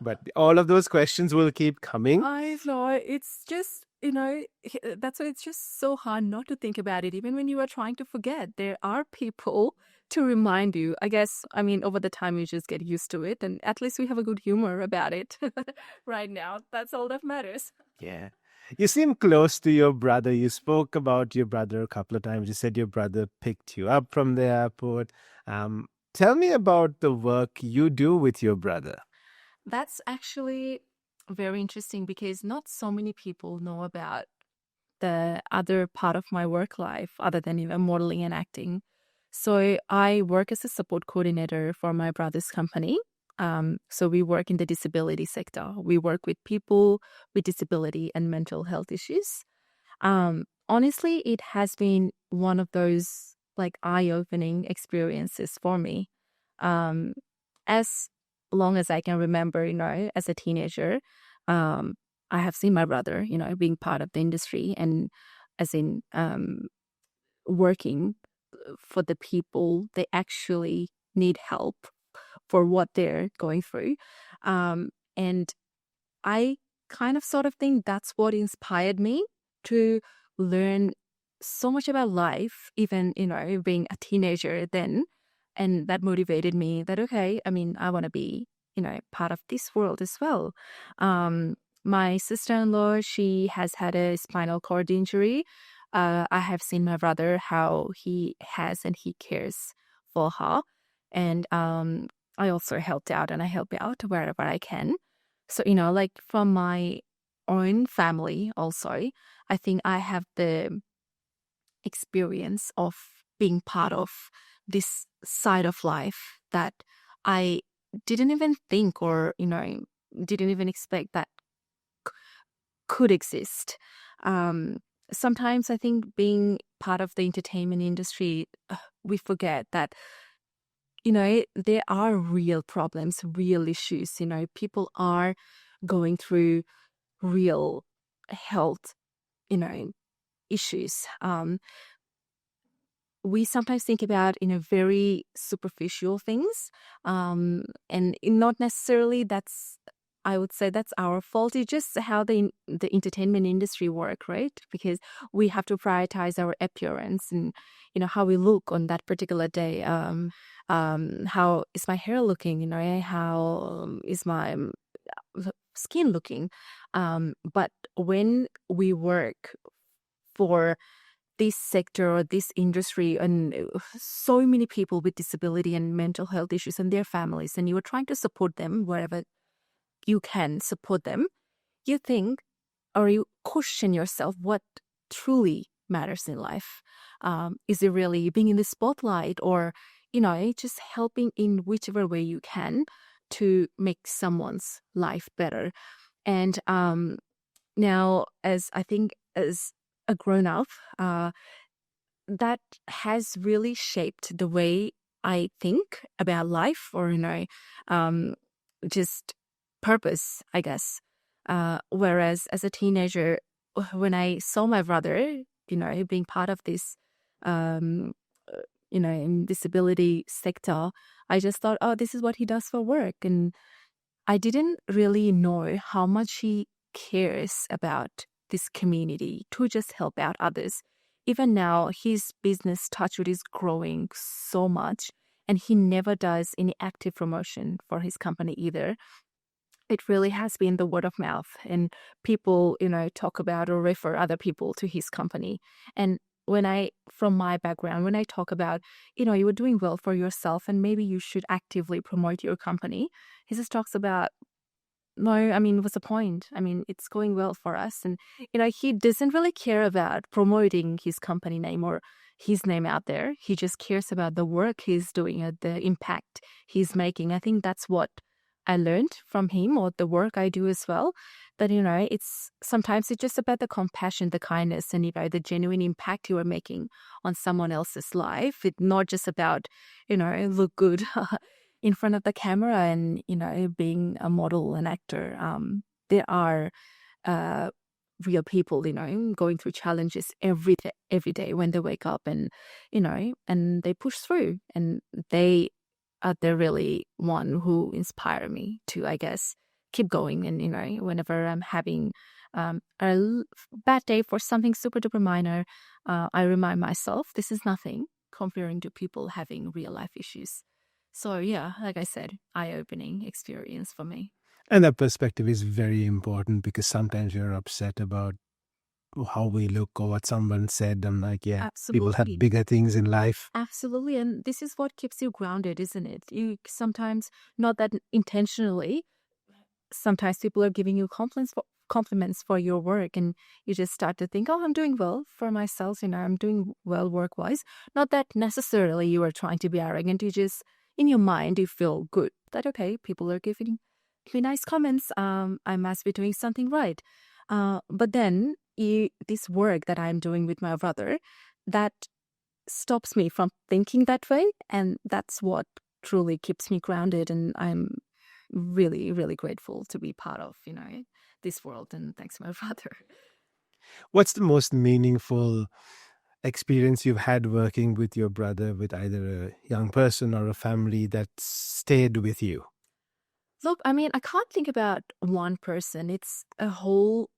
But all of those questions will keep coming. I know. It's just, that's why it's just so hard not to think about it. Even when you are trying to forget, there are people to remind you. I guess, I mean, over the time, you just get used to it. And at least we have a good humor about it right now. That's all that matters. Yeah. You seem close to your brother. You spoke about your brother a couple of times. You said your brother picked you up from the airport. Tell me about the work you do with your brother. That's actually very interesting because not so many people know about the other part of my work life other than modeling and acting. So I work as a support coordinator for my brother's company. So we work in the disability sector. We work with people with disability and mental health issues. Honestly, it has been one of those like eye-opening experiences for me. As long as I can remember, as a teenager, I have seen my brother, being part of the industry, and as in working for the people they actually need help for what they're going through. And I kind of sort of think that's what inspired me to learn so much about life, even, being a teenager then. And that motivated me that, okay, I mean, I want to be, part of this world as well. My sister-in-law, she has had a spinal cord injury. I have seen my brother, how he has and he cares for her. And I also helped out, and I help out wherever I can. So, like from my own family also, I think I have the experience of being part of this side of life that I didn't even think, or, didn't even expect that could exist. Sometimes I think being part of the entertainment industry, we forget that, there are real problems, real issues. People are going through real health, issues. We sometimes think about, very superficial things, and not necessarily I would say that's our fault. It's just how the entertainment industry work, right? Because we have to prioritize our appearance and, how we look on that particular day. How is my hair looking? How is my skin looking. But when we work for this sector or this industry and so many people with disability and mental health issues and their families, and you are trying to support them wherever you can support them, you think or you question yourself what truly matters in life. Is it really being in the spotlight or, just helping in whichever way you can to make someone's life better? And now, as I think as a grown up, that has really shaped the way I think about life or, um, just purpose, I guess. Whereas as a teenager, when I saw my brother, being part of this, um, in disability sector, I just thought, oh, this is what he does for work. And I didn't really know how much he cares about this community to just help out others. Even now, his business, Touchwood, is growing so much, and he never does any active promotion for his company either. It really has been the word of mouth, and people, talk about or refer other people to his company. And from my background, when I talk about, you were doing well for yourself and maybe you should actively promote your company, he just talks about, no, I mean, what's the point? I mean, it's going well for us. And, he doesn't really care about promoting his company name or his name out there. He just cares about the work he's doing and the impact he's making. I think that's what I learned from him, or the work I do as well. That, sometimes it's just about the compassion, the kindness, and, the genuine impact you are making on someone else's life. It's not just about, look good in front of the camera and, being a model, an actor. There are real people, going through challenges every day when they wake up and, and they push through, and they are the really one who inspire me to, I guess, keep going. And, whenever I'm having a bad day for something super duper minor, I remind myself this is nothing comparing to people having real life issues. So yeah, like I said, eye-opening experience for me. And that perspective is very important because sometimes you're upset about how we look or what someone said. I'm like, yeah, people have Absolutely. bigger things in life. Absolutely. And this is what keeps you grounded, isn't it? You sometimes, not that intentionally, sometimes people are giving you compliments for your work, and you just start to think, oh, I'm doing well for myself, I'm doing well work-wise. Not that necessarily you are trying to be arrogant. You just, in your mind, you feel good that, okay, people are giving me nice comments. I must be doing something right. But then this work that I'm doing with my brother, that stops me from thinking that way. And that's what truly keeps me grounded. And I'm really, really grateful to be part of, this world. And thanks to my brother. What's the most meaningful experience you've had working with your brother, with either a young person or a family that stayed with you? Look, I mean, I can't think about one person. It's a whole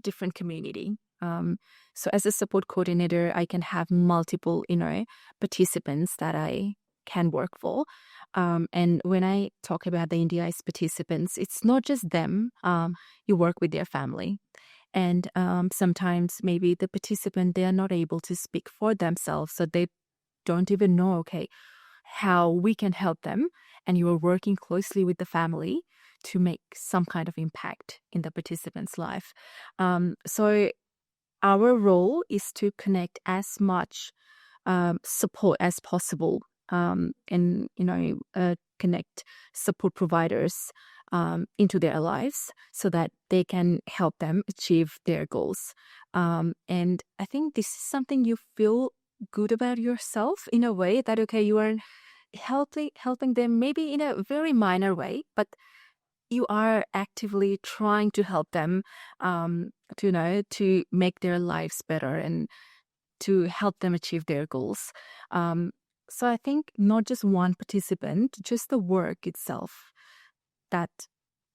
different community. So as a support coordinator, I can have multiple, participants that I can work for. And when I talk about the NDIS participants, it's not just them. You work with their family. And sometimes maybe the participant, they are not able to speak for themselves. So they don't even know, okay, how we can help them. And you are working closely with the family to make some kind of impact in the participant's life. So our role is to connect as much support as possible, and connect support providers into their lives so that they can help them achieve their goals. And I think this is something you feel good about yourself in a way that, okay, you are helping them maybe in a very minor way, but you are actively trying to help them to make their lives better and to help them achieve their goals. So I think not just one participant, just the work itself that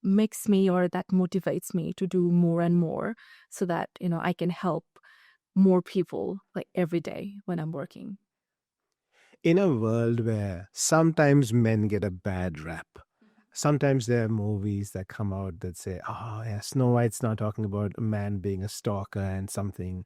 makes me or that motivates me to do more and more so that I can help more people like every day when I'm working. In a world where sometimes men get a bad rap, Sometimes there are movies that come out that say, oh, yeah, Snow White's not talking about a man being a stalker and something.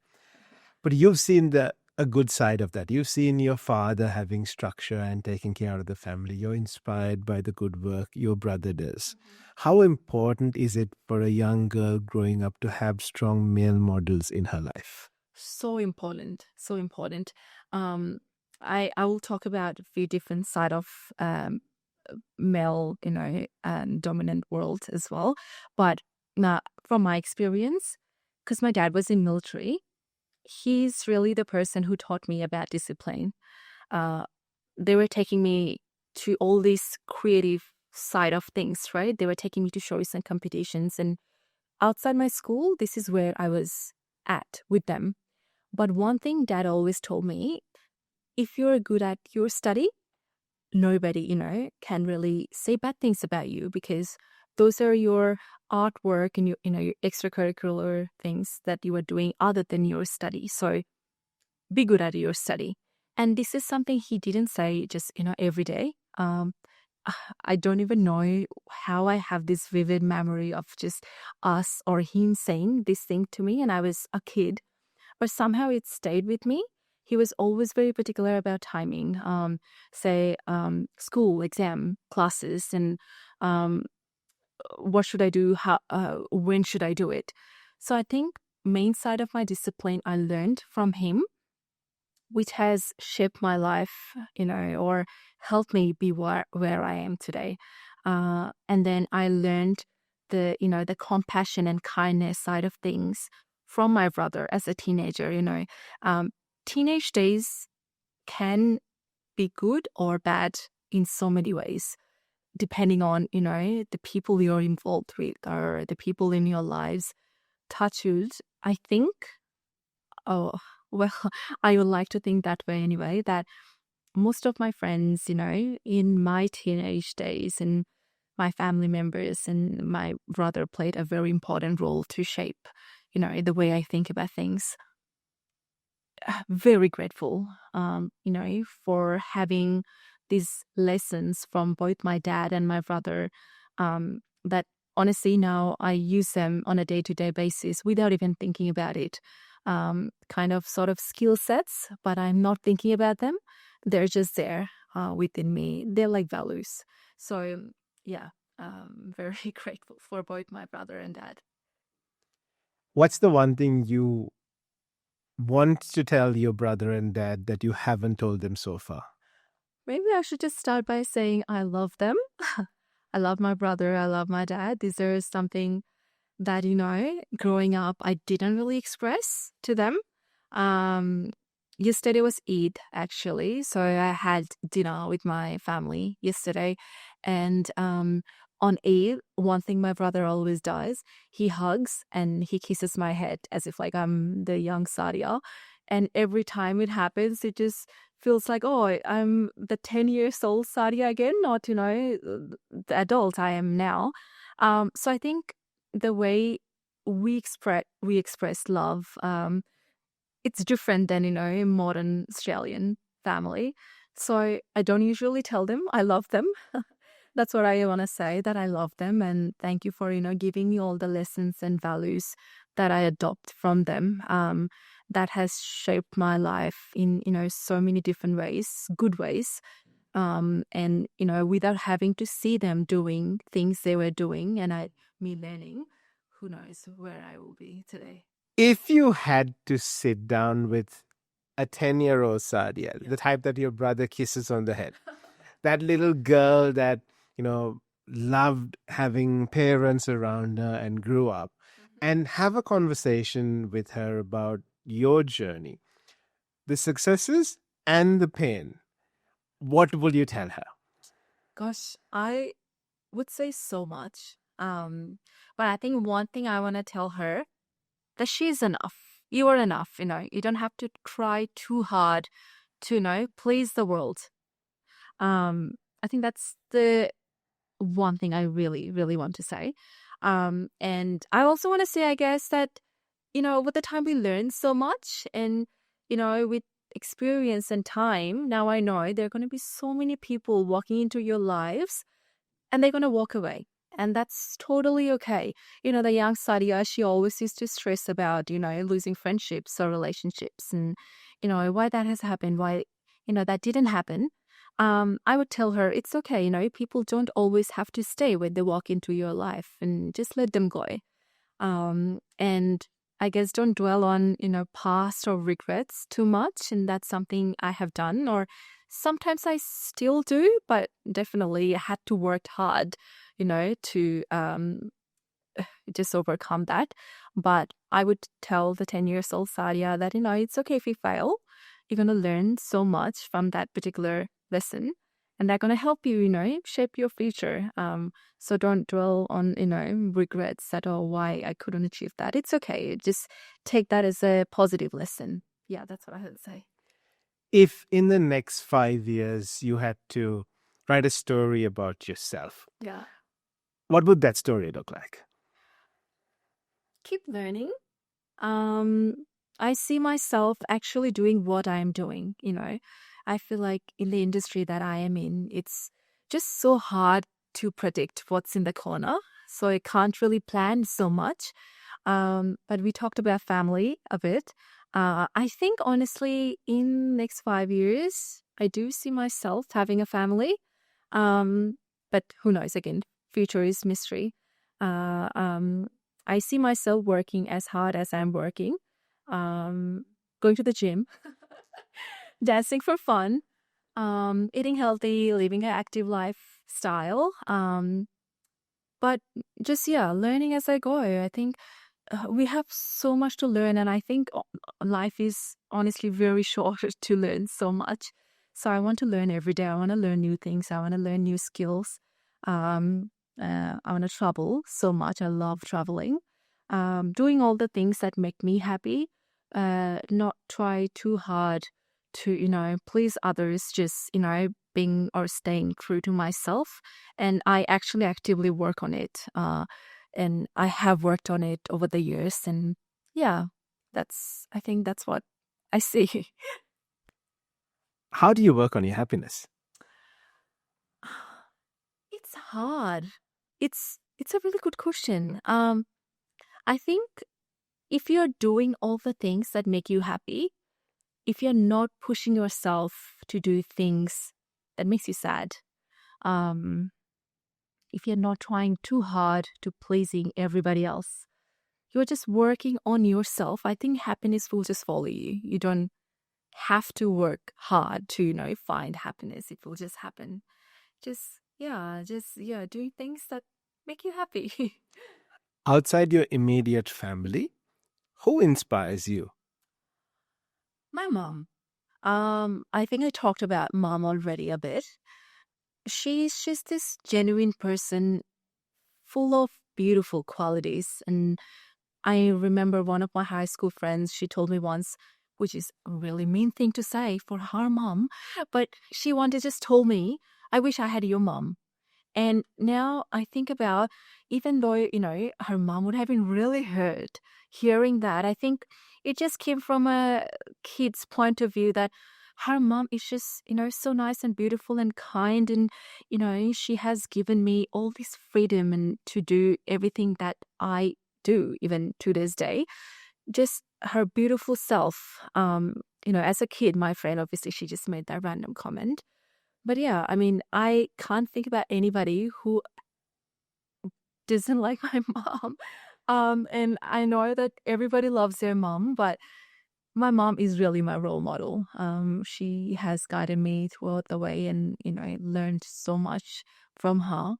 But you've seen a good side of that. You've seen your father having structure and taking care of the family. You're inspired by the good work your brother does. How important is it for a young girl growing up to have strong male models in her life? So important, so important. I will talk about a few different side of male, dominant world as well. But from my experience, because my dad was in military, he's really the person who taught me about discipline. Uh, they were taking me to all these creative side of things, right? They were taking me to shows and competitions, and outside my school, this is where I was at with them. But one thing dad always told me, if you're good at your study, nobody, can really say bad things about you, because those are your artwork and your extracurricular things that you are doing other than your study. So be good at your study. And this is something he didn't say just, every day. I don't even know how I have this vivid memory of just us or him saying this thing to me, and I was a kid, but somehow it stayed with me. He was always very particular about timing, school, exam, classes, and um, what should I do, how, when should I do it. So I think main side of my discipline I learned from him, which has shaped my life, or helped me be where I am today. And then I learned the compassion and kindness side of things from my brother as a teenager. Teenage days can be good or bad in so many ways, depending on, the people you're involved with or the people in your lives. Touch wood, I think. Oh, well, I would like to think that way anyway, that most of my friends, in my teenage days, and my family members and my brother played a very important role to shape, the way I think about things. Very grateful, for having these lessons from both my dad and my brother, that honestly now I use them on a day-to-day basis without even thinking about it. Kind of sort of skill sets, but I'm not thinking about them. They're just there within me. They're like values. So, yeah, very grateful for both my brother and dad. What's the one thing you want to tell your brother and dad that you haven't told them so far? Maybe I should just start by saying I love them. I love my brother. I love my dad. These are something that, growing up, I didn't really express to them. Um, Yesterday was Eid, actually. So I had dinner with my family yesterday. And on Eid, one thing my brother always does, he hugs and he kisses my head as if like I'm the young Sadia. And every time it happens, it just feels like, oh, I'm the 10 years old Sadia again, not, the adult I am now. So I think the way we express love, it's different than a modern Australian family. So I don't usually tell them I love them. That's what I want to say, that I love them, and thank you for giving me all the lessons and values that I adopt from them. That has shaped my life in so many different ways, good ways. And without having to see them doing things they were doing and me learning, who knows where I will be today. If you had to sit down with a 10-year-old Sadia, Yeah. the type that your brother kisses on the head, that little girl that, loved having parents around her and grew up, and have a conversation with her about your journey, the successes and the pain, what will you tell her? Gosh, I would say so much. But I think one thing I want to tell her, that she's enough. You are enough. You don't have to try too hard to please the world. I think that's the one thing I really, really want to say. And I also want to say, I guess, that, with the time we learn so much, and, with experience and time, now I know there are going to be so many people walking into your lives, and they're going to walk away. And that's totally okay. The young Sadia, she always used to stress about, losing friendships or relationships and, why that has happened, why, that didn't happen. I would tell her it's okay. People don't always have to stay when they walk into your life, and just let them go. And I guess don't dwell on, past or regrets too much. And that's something I have done, or sometimes I still do, but definitely had to work hard, to just overcome that. But I would tell the 10 years old Sadia that, it's okay if you fail. You're going to learn so much from that particular lesson. And they're going to help you, shape your future. So don't dwell on, regrets at all, why I couldn't achieve that. It's okay. Just take that as a positive lesson. Yeah, that's what I would say. If in the next 5 years you had to write a story about yourself, Yeah. what would that story look like? Keep learning. I see myself actually doing what I'm doing. I feel like in the industry that I am in, it's just so hard to predict what's in the corner. So I can't really plan so much. But we talked about family a bit. I think honestly, in next 5 years, I do see myself having a family. But who knows? Again, future is mystery. I see myself working as hard as I'm working, going to the gym, dancing for fun, eating healthy, living an active lifestyle. But just, learning as I go. I think we have so much to learn, and I think life is honestly very short to learn so much. So I want to learn every day. I want to learn new things. I want to learn new skills. I want to travel so much. I love traveling. Doing all the things that make me happy. Not try too hard to, please others. Just, being or staying true to myself. And I actually actively work on it. And I have worked on it over the years. And yeah, I think that's what I see. How do you work on your happiness? It's hard. It's a really good question. I think if you're doing all the things that make you happy, if you're not pushing yourself to do things that makes you sad, um, if you're not trying too hard to pleasing everybody else, you're just working on yourself, I think happiness will just follow you. You don't have to work hard to, find happiness. It will just happen. Doing things that make you happy. Outside your immediate family, who inspires you? My mom. I think I talked about mom already a bit. She's just this genuine person full of beautiful qualities. And I remember one of my high school friends, she told me once, which is a really mean thing to say for her mom, but she one day just told me, I wish I had your mom. And now I think about, even though, her mom would have been really hurt hearing that, I think it just came from a kid's point of view that her mom is just, so nice and beautiful and kind. And, she has given me all this freedom and to do everything that I do, even to this day. Just her beautiful self. As a kid, my friend, obviously, she just made that random comment. But yeah, I mean, I can't think about anybody who doesn't like my mom. And I know that everybody loves their mom, but my mom is really my role model. She has guided me throughout the way, and I learned so much from her.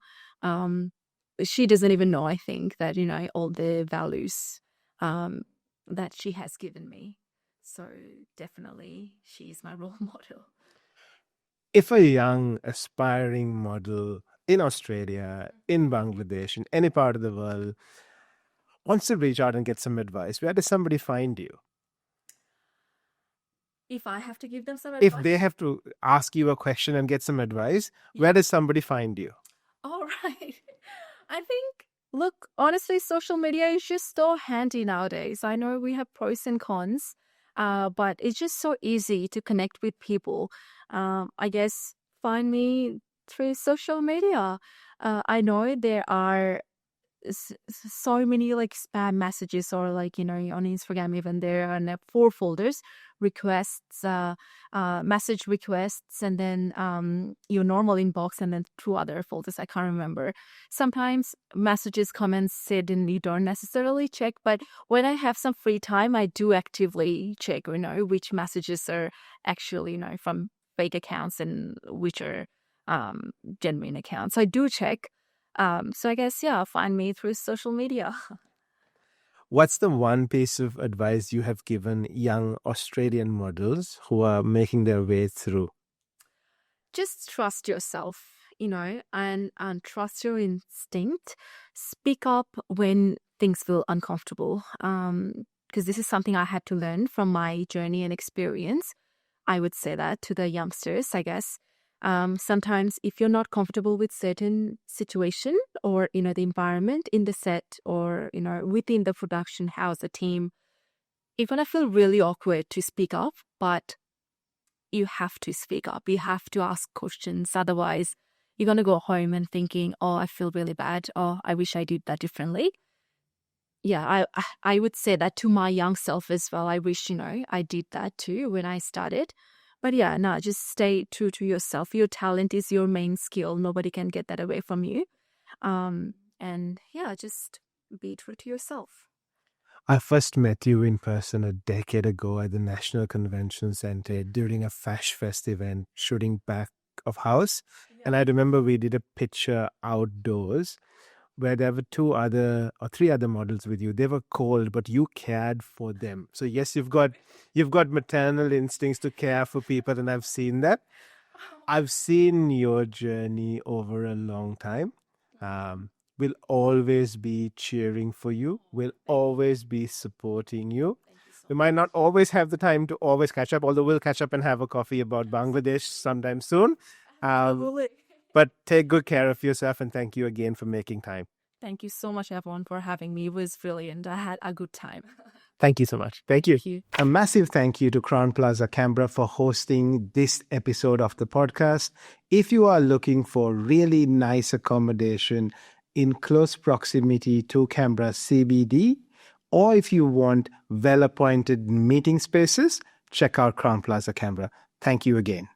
She doesn't even know, I think, that all the values that she has given me. So definitely, she is my role model. If a young aspiring model in Australia, in Bangladesh, in any part of the world wants to reach out and get some advice, where does somebody find you? If I have to give them some If advice? they have to ask you a question and get some advice, where does somebody find you? All right. I think, look, honestly, social media is just so handy nowadays. I know we have pros and cons, but it's just so easy to connect with people. I guess find me through social media. I know there are so many like spam messages, or like, on Instagram even, there are 4 folders: requests, message requests, and then your normal inbox, and then 2 other folders. I can't remember. Sometimes messages come and sit and you don't necessarily check, but when I have some free time, I do actively check, which messages are actually, from fake accounts and which are genuine accounts. I do check. So I guess, yeah, find me through social media. What's the one piece of advice you have given young Australian models who are making their way through? Just trust yourself, and trust your instinct. Speak up when things feel uncomfortable. Because this is something I had to learn from my journey and experience. I would say that to the youngsters, I guess. Sometimes if you're not comfortable with certain situation, or, the environment in the set, or, within the production house, the team, you're going to feel really awkward to speak up, but you have to speak up. You have to ask questions. Otherwise, you're going to go home and thinking, oh, I feel really bad. Oh, I wish I did that differently. Yeah, I would say that to my young self as well. I wish, I did that too when I started. But yeah, no, just stay true to yourself. Your talent is your main skill. Nobody can get that away from you. And yeah, just be true to yourself. I first met you in person a decade ago at the National Convention Center during a Fash Fest event, shooting back of house. Yeah. And I remember we did a picture outdoors where there were 3 other models with you. They were cold, but you cared for them. So yes, you've got maternal instincts to care for people, and I've seen that. I've seen your journey over a long time. We'll always be cheering for you. We'll always be supporting you. We might not always have the time to always catch up, although we'll catch up and have a coffee about Bangladesh sometime soon. But take good care of yourself, and thank you again for making time. Thank you so much, everyone, for having me. It was brilliant. I had a good time. Thank you so much. Thank you. Thank you. A massive thank you to Crown Plaza Canberra for hosting this episode of the podcast. If you are looking for really nice accommodation in close proximity to Canberra CBD, or if you want well-appointed meeting spaces, check out Crown Plaza Canberra. Thank you again.